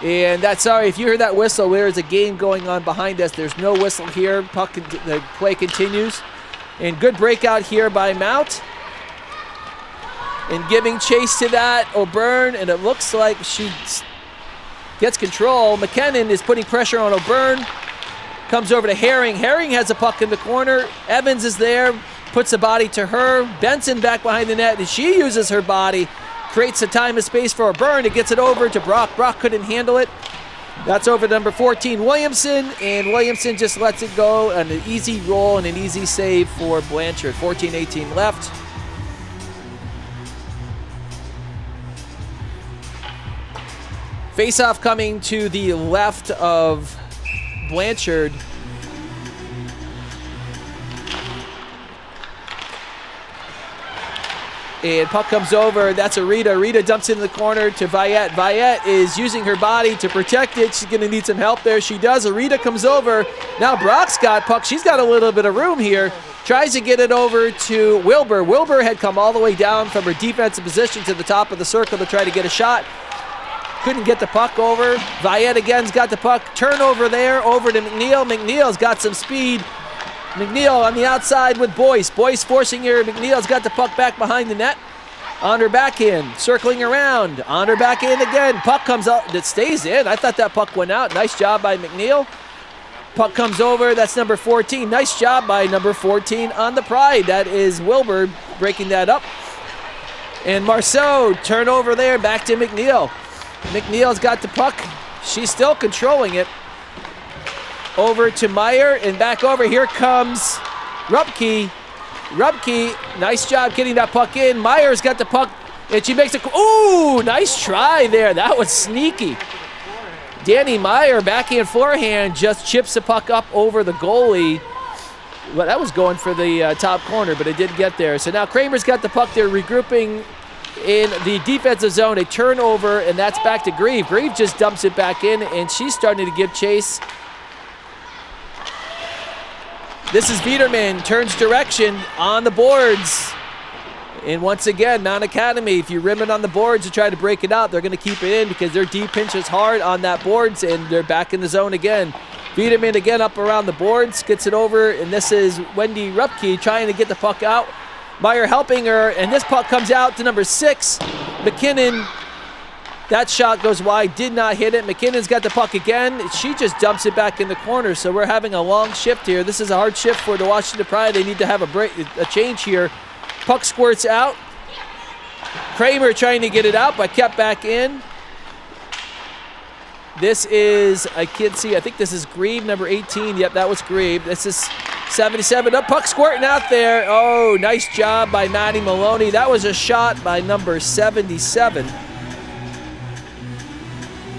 And that's sorry, if you hear that whistle, there is a game going on behind us. There's no whistle here. The play continues. And good breakout here by Mount. And giving chase to that, O'Byrne, and it looks like she gets control. McKinnon is putting pressure on O'Byrne. Comes over to Herring. Herring has a puck in the corner. Evans is there, puts the body to her. Benson back behind the net, and she uses her body. Creates a time and space for O'Byrne. It gets it over to Brock. Brock couldn't handle it. That's over to number 14, Williamson, and Williamson just lets it go on an easy roll and an easy save for Blanchard. 14-18 left. Face-off coming to the left of Blanchard. And puck comes over. That's Arita. Arita dumps into the corner to Viette. Viette is using her body to protect it. She's going to need some help there. She does. Arita comes over. Now Brock's got puck. She's got a little bit of room here. Tries to get it over to Wilbur. Wilbur had come all the way down from her defensive position to the top of the circle to try to get a shot. Couldn't get the puck over. Viette again's got the puck. Turnover there over to McNeil. McNeil's got some speed. McNeil on the outside with Boyce. Boyce forcing her. McNeil's got the puck back behind the net. On her backhand, circling around. On her backhand again. Puck comes out. It stays in. I thought that puck went out. Nice job by McNeil. Puck comes over. That's number 14. Nice job by number 14 on the Pride. That is Wilbur breaking that up. And Marceau, turnover there. Back to McNeil. McNeil's got the puck. She's still controlling it. Over to Meyer and back over. Here comes Rupke. Rupke, nice job getting that puck in. Meyer's got the puck and she makes a, ooh, nice try there. That was sneaky. Danny Meyer, backhand forehand, just chips the puck up over the goalie. Well, that was going for the top corner, but it did get there. So now Kramer's got the puck there, regrouping in the defensive zone. A turnover, and that's back to Grieve. Grieve just dumps it back in, and she's starting to give chase. This is Biederman, turns direction on the boards. And once again, Mount Academy, if you rim it on the boards and try to break it out, they're going to keep it in because their D pinches hard on that boards, and they're back in the zone again. Biederman again up around the boards, gets it over, and this is Wendy Rupke trying to get the puck out. Meyer helping her, and this puck comes out to number 6, McKinnon. That shot goes wide, did not hit it. McKinnon's got the puck again. She just dumps it back in the corner, so we're having a long shift here. This is a hard shift for the Washington Pride. They need to have a change here. Puck squirts out. Kramer trying to get it out, but kept back in. This is, I can't see, I think this is Grieve, number 18. Yep, that was Grieve. This is 77. Up, puck squirting out there. Oh, nice job by Maddie Maloney. That was a shot by number 77.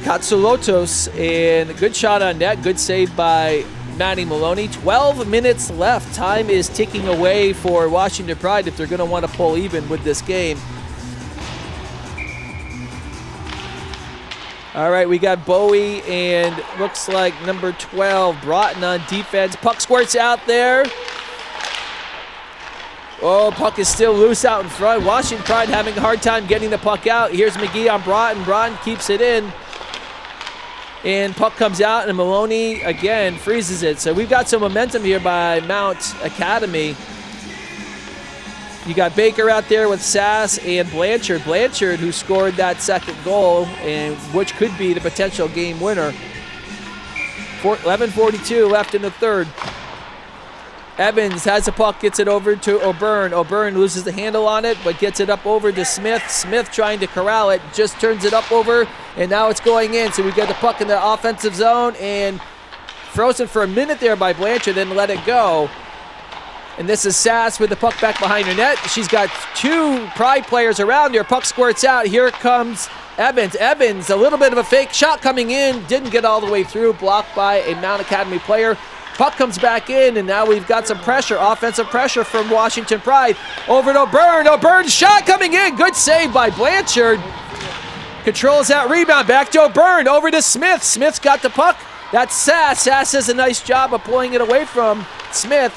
Katsoulotos, and a good shot on net. Good save by Maddie Maloney. 12 minutes left. Time is ticking away for Washington Pride if they're going to want to pull even with this game. All right, we got Bowie and looks like number 12, Broughton on defense. Puck squirts out there. Oh, puck is still loose out in front. Washington Pride having a hard time getting the puck out. Here's McGee on Broughton. Broughton keeps it in. And puck comes out, and Maloney, again, freezes it. So we've got some momentum here by Mount Academy. You got Baker out there with Sass and Blanchard. Blanchard, who scored that second goal, and which could be the potential game winner. 11:42 left in the third. Evans has the puck, gets it over to O'Byrne. O'Byrne loses the handle on it, but gets it up over to Smith. Smith trying to corral it, just turns it up over, and now it's going in. So we get the puck in the offensive zone, and frozen for a minute there by Blanchard, then let it go. And this is Sass with the puck back behind her net. She's got 2 Pride players around her. Puck squirts out. Here comes Evans. Evans, a little bit of a fake shot coming in. Didn't get all the way through. Blocked by a Mount Academy player. Puck comes back in, and now we've got some pressure, offensive pressure from Washington Pride. Over to O'Byrne. O'Byrne's shot coming in. Good save by Blanchard. Controls that rebound. Back to O'Byrne. Over to Smith. Smith's got the puck. That's Sass. Sass does a nice job of pulling it away from Smith.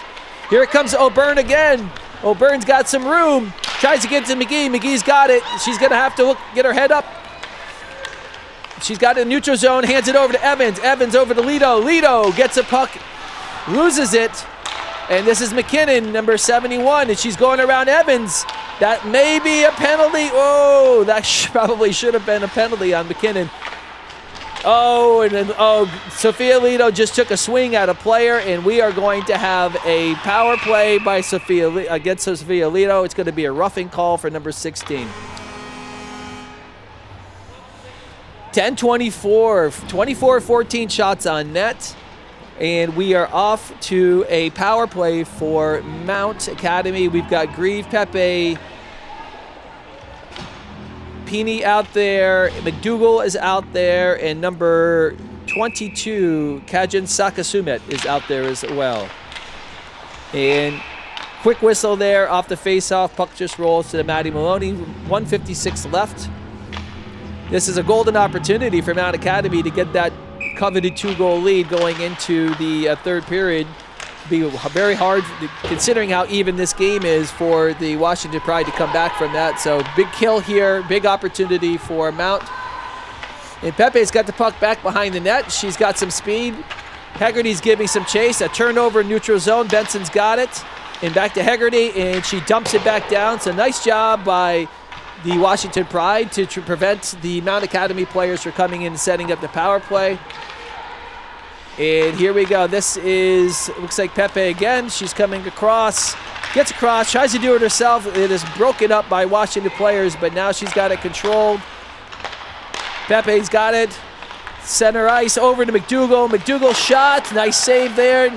Here comes O'Byrne again. O'Byrne's got some room. Tries to get to McGee. McGee's got it. She's going to have to get her head up. She's got it in neutral zone. Hands it over to Evans. Evans over to Lito. Lito gets a puck. Loses it. And this is McKinnon, number 71. And she's going around Evans. That may be a penalty. Oh, that probably should have been a penalty on McKinnon. Oh, and then, Sophia Lito just took a swing at a player, and we are going to have a power play by against Sophia Lito. It's going to be a roughing call for number 16. 10-24, 24-14 shots on net, and we are off to a power play for Mount Academy. We've got Grieve, Pepe, Peeny out there, McDougal is out there, and number 22, Kajin Sakasumet, is out there as well. And quick whistle there off the face-off. Puck just rolls to the Maddie Maloney. 1:56 left. This is a golden opportunity for Mount Academy to get that coveted 2-goal lead going into the third period. Be very hard, considering how even this game is, for the Washington Pride to come back from that. So big kill here, big opportunity for Mount. And Pepe's got the puck back behind the net. She's got some speed. Hegarty's giving some chase. A turnover in neutral zone. Benson's got it. And back to Hegarty, and she dumps it back down. So nice job by the Washington Pride to prevent the Mount Academy players from coming in and setting up the power play. And here we go. This is, looks like Pepe again. She's coming across, gets across, tries to do it herself. It is broken up by Washington players, but now she's got it controlled. Pepe's got it. Center ice over to McDougal. McDougal shot. Nice save there.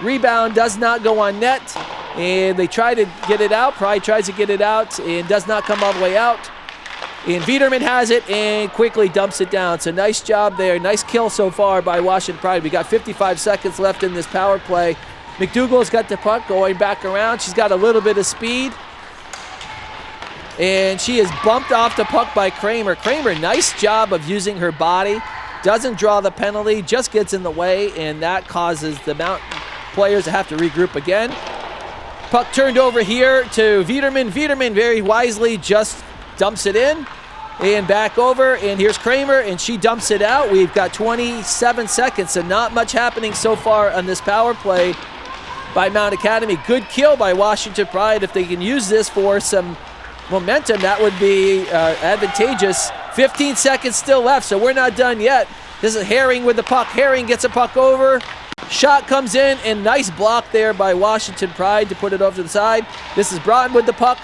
Rebound does not go on net. And they try to get it out. Pride tries to get it out and does not come all the way out. And Viederman has it and quickly dumps it down. So nice job there. Nice kill so far by Washington Pride. We got 55 seconds left in this power play. McDougal's got the puck going back around. She's got a little bit of speed. And she is bumped off the puck by Kramer. Kramer, nice job of using her body. Doesn't draw the penalty, just gets in the way, and that causes the Mount players to have to regroup again. Puck turned over here to Viederman. Viederman very wisely just dumps it in and back over, and here's Kramer, and she dumps it out. We've got 27 seconds, so not much happening so far on this power play by Mount Academy. Good kill by Washington Pride. If they can use this for some momentum, that would be advantageous. 15 seconds still left, so we're not done yet. This is Herring with the puck. Herring gets a puck over. Shot comes in, and nice block there by Washington Pride to put it over to the side. This is Broughton with the puck.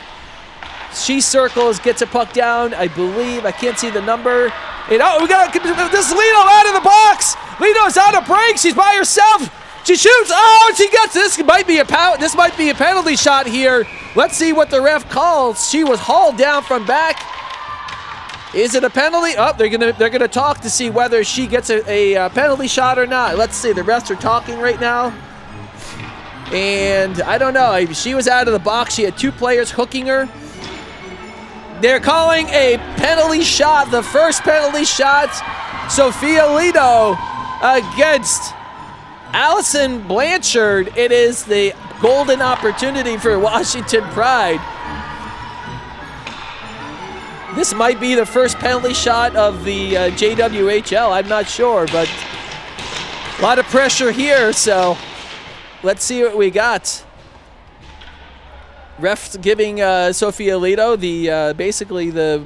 She circles, gets a puck down, I believe. I can't see the number. And we got this is Lito out of the box. Lito's out of break. She's by herself. She shoots. Oh, she gets this. Might be a penalty shot here. Let's see what the ref calls. She was hauled down from back. Is it a penalty? Oh, they're gonna talk to see whether she gets a penalty shot or not. Let's see. The refs are talking right now. And I don't know. She was out of the box. She had 2 players hooking her. They're calling a penalty shot, the first penalty shot. Sophia Lito against Allison Blanchard. It is the golden opportunity for Washington Pride. This might be the first penalty shot of the JWHL. I'm not sure, but a lot of pressure here, so let's see what we got. Ref giving Sophia Lito basically the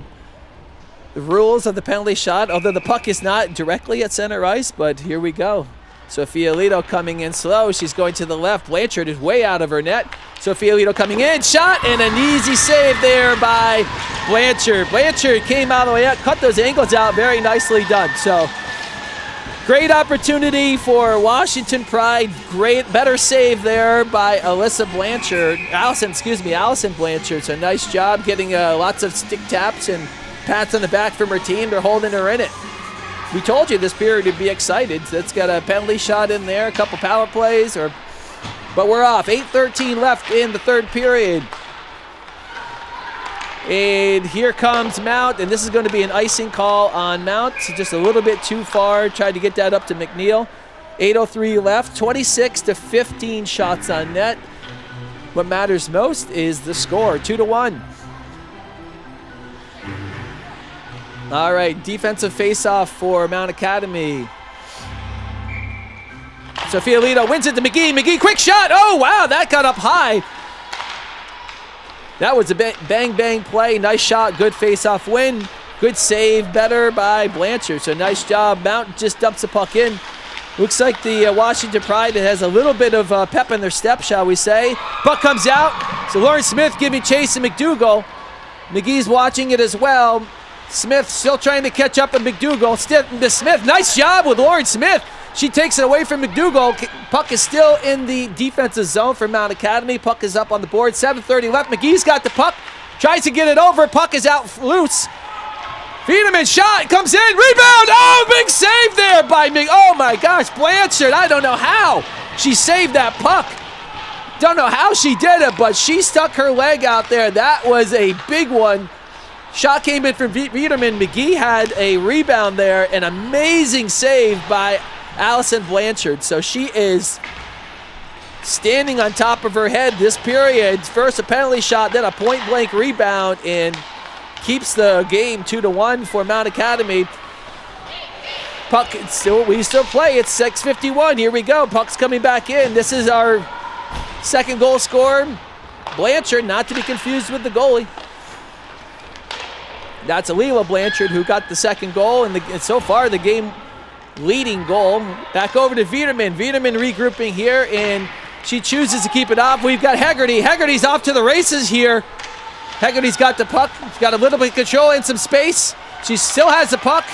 rules of the penalty shot, although the puck is not directly at center ice, but here we go. Sophia Lito coming in slow. She's going to the left. Blanchard is way out of her net. Sophia Lito coming in. Shot and an easy save there by Blanchard. Blanchard came out of the way out, cut those angles out. Very nicely done. So great opportunity for Washington Pride. Better save there by Allison Blanchard. So nice job getting lots of stick taps and pats on the back from her team. They're holding her in it. We told you this period would be excited. That's got a penalty shot in there, a couple power plays, but we're off. 8:13 left in the third period. And here comes Mount, and this is going to be an icing call on Mount. Just a little bit too far. Tried to get that up to McNeil. 8:03 left, 26-15 shots on net. What matters most is the score, 2-1. All right, defensive faceoff for Mount Academy. Sophia Lito wins it to McGee. McGee, quick shot. Oh, wow, that got up high. That was a bang play. Nice shot, good faceoff win. Good save, better by Blanchard. So nice job. Mount just dumps the puck in. Looks like the Washington Pride has a little bit of pep in their step, shall we say. Puck comes out. So Lauren Smith giving chase to McDougall. McGee's watching it as well. Smith still trying to catch up to McDougall. Smith, nice job with Lauren Smith. She takes it away from McDougall. Puck is still in the defensive zone for Mount Academy. Puck is up on the board. 7:30 left. McGee's got the puck. Tries to get it over. Puck is out loose. Wiedemann shot. Comes in. Rebound. Oh, big save there by Mc. Oh, my gosh. Blanchard. I don't know how she saved that puck. Don't know how she did it, but she stuck her leg out there. That was a big one. Shot came in from Wiedemann. McGee had a rebound there. An amazing save by Allison Blanchard. So she is standing on top of her head this period. First a penalty shot, then a point-blank rebound, and keeps the game 2-1 for Mount Academy. Puck, we still play. It's 6:51. Here we go. Puck's coming back in. This is our second goal scorer, Blanchard, not to be confused with the goalie. That's Alila Blanchard who got the second goal, and so far the game-leading goal. Back over to Wiedemann. Wiedemann regrouping here, and she chooses to keep it off. We've got Hegarty. Hegarty's off to the races here. Hegarty's got the puck. She's got a little bit of control and some space. She still has the puck,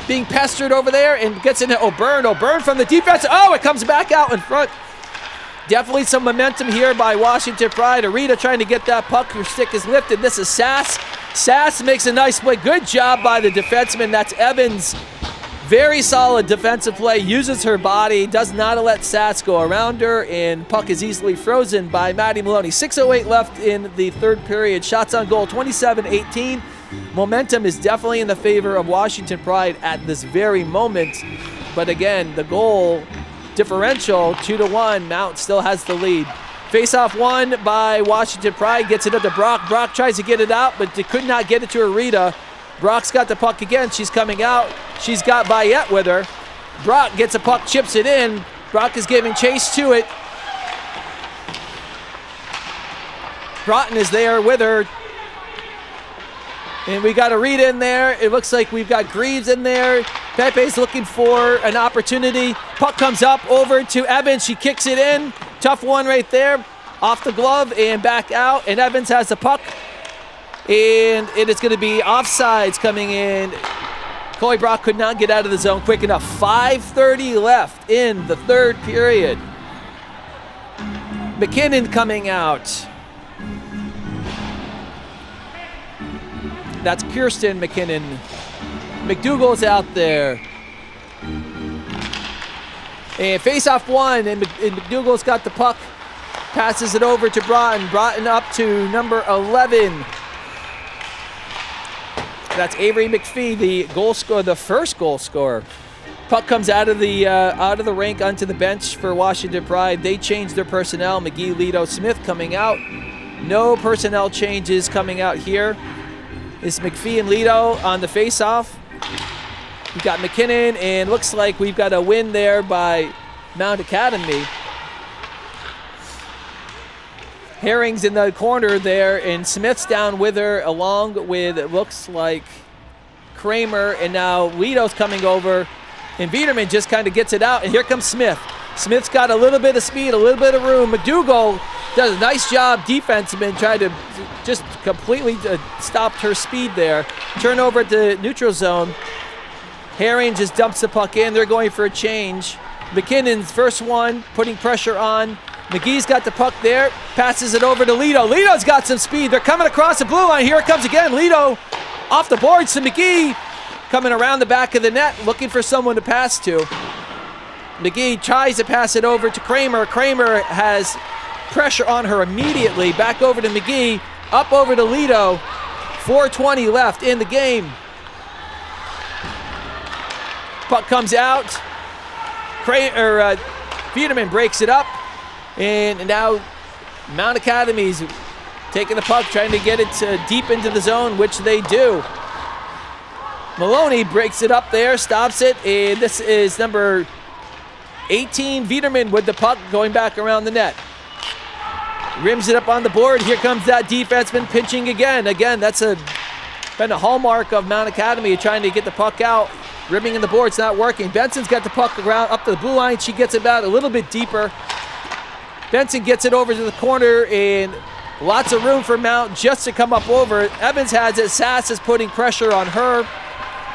being pestered over there, and gets into O'Byrne. O'Byrne from the defense. Oh, it comes back out in front. Definitely some momentum here by Washington Pride. Arita trying to get that puck. Her stick is lifted. This is Sass. Sass makes a nice play. Good job by the defenseman. That's Evans. Very solid defensive play. Uses her body. Does not let Sass go around her. And puck is easily frozen by Maddie Maloney. 6:08 left in the third period. Shots on goal, 27-18. Momentum is definitely in the favor of Washington Pride at this very moment. But again, the goal differential, 2-1. Mount still has the lead. Face-off won by Washington Pride. Gets it up to Brock. Brock tries to get it out, but they could not get it to Arita. Brock's got the puck again. She's coming out. She's got Bayette with her. Brock gets a puck, chips it in. Brock is giving chase to it. Broughton is there with her. And we got Arita in there. It looks like we've got Greaves in there. Pepe's looking for an opportunity. Puck comes up over to Evans. She kicks it in. Tough one right there. Off the glove and back out. And Evans has the puck. And it is going to be offsides coming in. Chloe Brock could not get out of the zone quick enough. 5:30 left in the third period. McKinnon coming out. That's Kirsten McKinnon. McDougall's out there. And face-off one, and McDougall's got the puck. Passes it over to Broughton. Broughton up to number 11. That's Avery McPhee, the goal scorer, the first goal scorer. Puck comes out of the rink onto the bench for Washington Pride. They changed their personnel. McGee, Lito, Smith coming out. No personnel changes coming out here. It's McPhee and Lito on the face-off. We've got McKinnon, and looks like we've got a win there by Mount Academy. Herring's in the corner there, and Smith's down with her, along with, it looks like, Kramer, and now Lito's coming over. And Viederman just kind of gets it out, and here comes Smith. Smith's got a little bit of speed, a little bit of room. McDougal does a nice job, defenseman, tried to just completely stop her speed there. Turnover at the neutral zone. Herring just dumps the puck in. They're going for a change. McKinnon's first one, putting pressure on. McGee's got the puck there, passes it over to Lito. Lito's got some speed. They're coming across the blue line. Here it comes again. Lito off the boards to McGee. Coming around the back of the net, looking for someone to pass to. McGee tries to pass it over to Kramer. Kramer has pressure on her immediately. Back over to McGee, up over to Lito. 4:20 left in the game. Puck comes out. Viederman breaks it up. And now Mount Academy's taking the puck, trying to get it deep into the zone, which they do. Maloney breaks it up there, stops it, and this is number 18, Viederman, with the puck going back around the net. Rims it up on the board. Here comes that defenseman pinching again. Again, that's been a hallmark of Mount Academy, trying to get the puck out. Rimming in the board, it's not working. Benson's got the puck around up to the blue line. She gets it out a little bit deeper. Benson gets it over to the corner, and lots of room for Mount just to come up over it. Evans has it. Sass is putting pressure on her.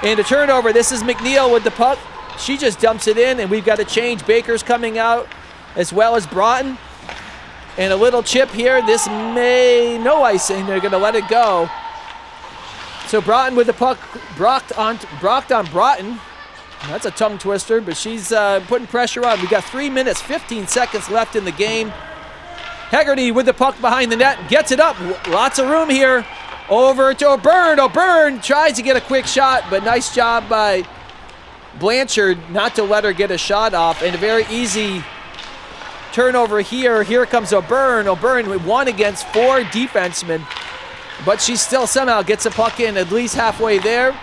And a turnover. This is McNeil with the puck. She just dumps it in, and we've got a change. Baker's coming out, as well as Broughton. And a little chip here. This no icing. They're going to let it go. So Broughton with the puck. Brocked on Broughton. That's a tongue twister, but she's putting pressure on. We got 3 minutes, 15 seconds left in the game. Hegarty with the puck behind the net. Gets it up. Lots of room here. Over to O'Byrne. O'Byrne tries to get a quick shot, but nice job by Blanchard not to let her get a shot off. And a very easy turnover here. Here comes O'Byrne. O'Byrne with 1 against 4 defensemen, but she still somehow gets a puck in at least halfway there.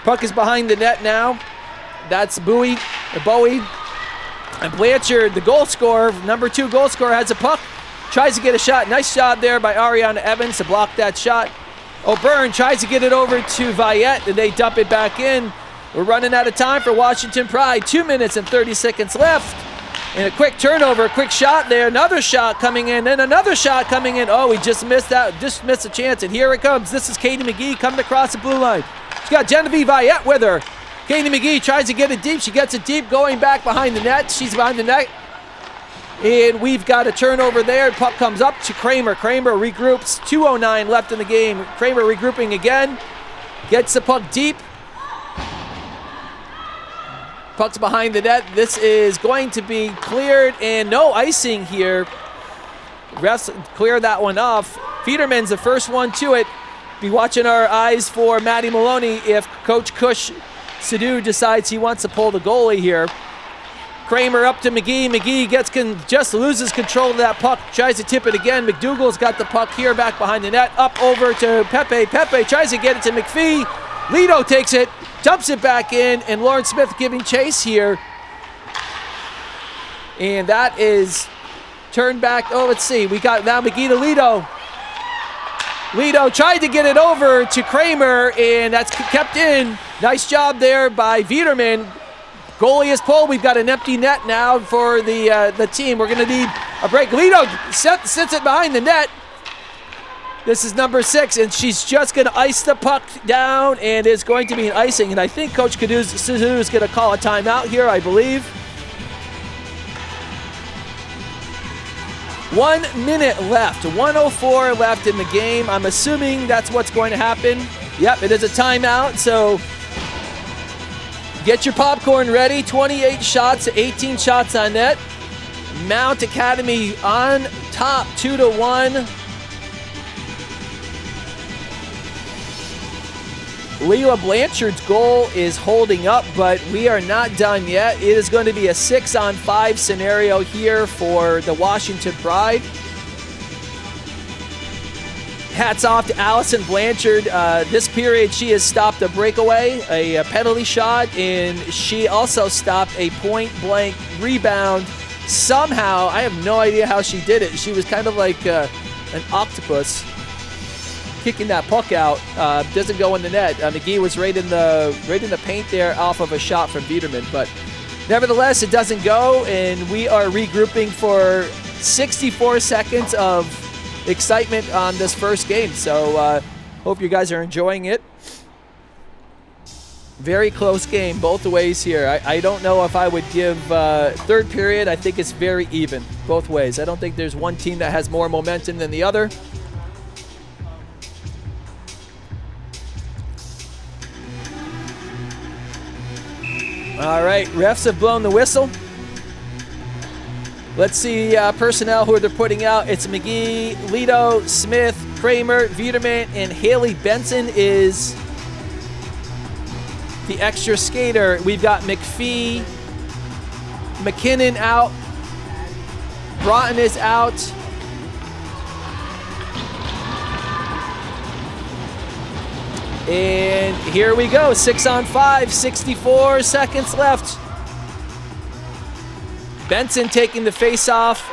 Puck is behind the net now. That's Bowie. And Blanchard, the goal scorer, number 2 goal scorer, has a puck. Tries to get a shot. Nice job there by Ariana Evans to block that shot. O'Byrne tries to get it over to Viette, and they dump it back in. We're running out of time for Washington Pride. 2 minutes and 30 seconds left. And a quick turnover, a quick shot there. Another shot coming in, and another shot coming in. Oh, we just missed that. Just missed a chance, and here it comes. This is Katie McGee coming across the blue line. She's got Genevieve Viette with her. Katie McGee tries to get it deep. She gets it deep, going back behind the net. She's behind the net. And we've got a turnover there. Puck comes up to Kramer. Kramer regroups. 2:09 left in the game. Kramer regrouping again. Gets the puck deep. Puck's behind the net. This is going to be cleared, and no icing here. Refs clear that one off. Fiederman's the first one to it. Be watching our eyes for Maddie Maloney if Coach Cush Sidhu decides he wants to pull the goalie here. Kramer up to McGee. McGee just loses control of that puck. Tries to tip it again. McDougal's got the puck here back behind the net. Up over to Pepe. Pepe tries to get it to McPhee. Lito takes it, dumps it back in, and Lauren Smith giving chase here. And that is turned back. Oh, let's see. We got now McGee to Lito. Lito tried to get it over to Kramer, and that's kept in. Nice job there by Viederman. Goalie is pulled. We've got an empty net now for the team. We're going to need a break. Lito sits it behind the net. This is number 6, and she's just going to ice the puck down, and it's going to be an icing. And I think Coach Sidhu is going to call a timeout here, I believe. 1 minute left. 1:04 left in the game. I'm assuming that's what's going to happen. Yep, it is a timeout, so get your popcorn ready. 28 shots, 18 shots on net. Mount Academy on top, 2-1. Leila Blanchard's goal is holding up, but we are not done yet. It is going to be a 6-on-5 scenario here for the Washington Pride. Hats off to Allison Blanchard. This period, she has stopped a breakaway, a penalty shot, and she also stopped a point-blank rebound. Somehow, I have no idea how she did it. She was kind of like an octopus. kicking that puck out. Doesn't go in the net. McGee was right in the paint there off of a shot from Biederman, but nevertheless, it doesn't go, and we are regrouping for 64 seconds of excitement on this first game. So hope you guys are enjoying it. Very close game both ways here. I don't know if I would give third period. I think it's very even both ways. I don't think there's one team that has more momentum than the other. All right, refs have blown the whistle. Let's see personnel who they're putting out. It's McGee, Lito, Smith, Kramer, Biederman, and Haley Benson is the extra skater. We've got McPhee, McKinnon out, Broughton is out. And here we go, 6-on-5, 64 seconds left. Benson taking the face-off,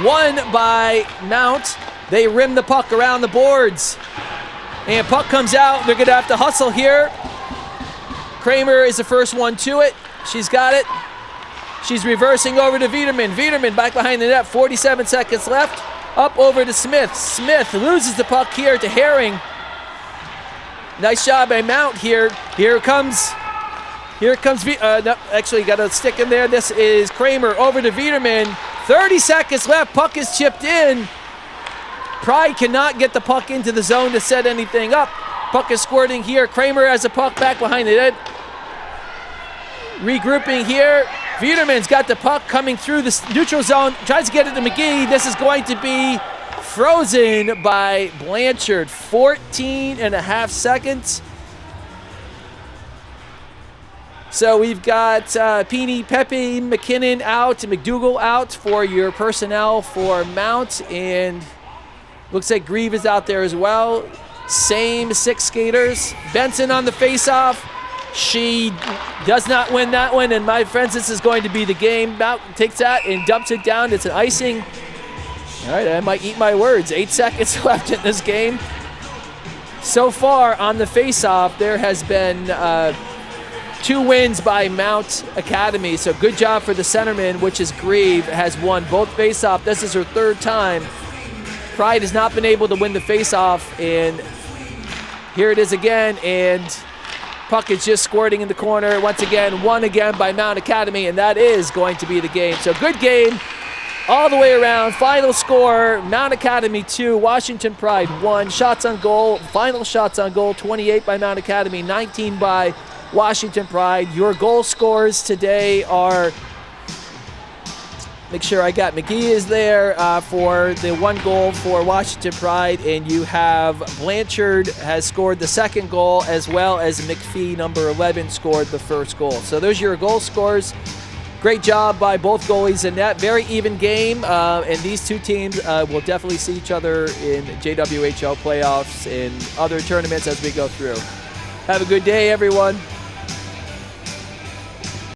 won by Mount. They rim the puck around the boards. And puck comes out, they're gonna have to hustle here. Kramer is the first one to it. She's got it. She's reversing over to Biederman. Biederman back behind the net, 47 seconds left. Up over to Smith. Smith loses the puck here to Herring. Nice job by Mount here. Here comes, no, actually got a stick in there. This is Kramer over to Biederman. 30 seconds left, puck is chipped in. Pride cannot get the puck into the zone to set anything up. Puck is squirting here. Kramer has the puck back behind the net. Regrouping here. Biederman's got the puck coming through the neutral zone. Tries to get it to McGee. This is going to be frozen by Blanchard. 14.5 seconds. So we've got Peeny, Pepe, McKinnon out, and McDougal out for your personnel for Mount. And looks like Grieve is out there as well. Same 6 skaters. Benson on the faceoff. She does not win that one, and my friends, this is going to be the game. Mount takes that and dumps it down. It's an icing. All right, I might eat my words. 8 seconds left in this game. So far on the faceoff, there has been 2 wins by Mount Academy. So good job for the centerman, which is Grieve, has won both faceoff. This is her 3rd time. Pride has not been able to win the faceoff, and here it is again, and puck is just squirting in the corner. Once again, won again by Mount Academy, and that is going to be the game. So good game all the way around. Final score, Mount Academy 2, Washington Pride 1. Shots on goal, final shots on goal, 28 by Mount Academy, 19 by Washington Pride. Your goal scores today are, make sure I got McGee is there for the 1 goal for Washington Pride, and you have Blanchard has scored the 2nd goal, as well as McPhee, number 11, scored the 1st goal. So those are your goal scores. Great job by both goalies in that. Very even game, and these 2 teams will definitely see each other in JWHL playoffs and other tournaments as we go through. Have a good day, everyone.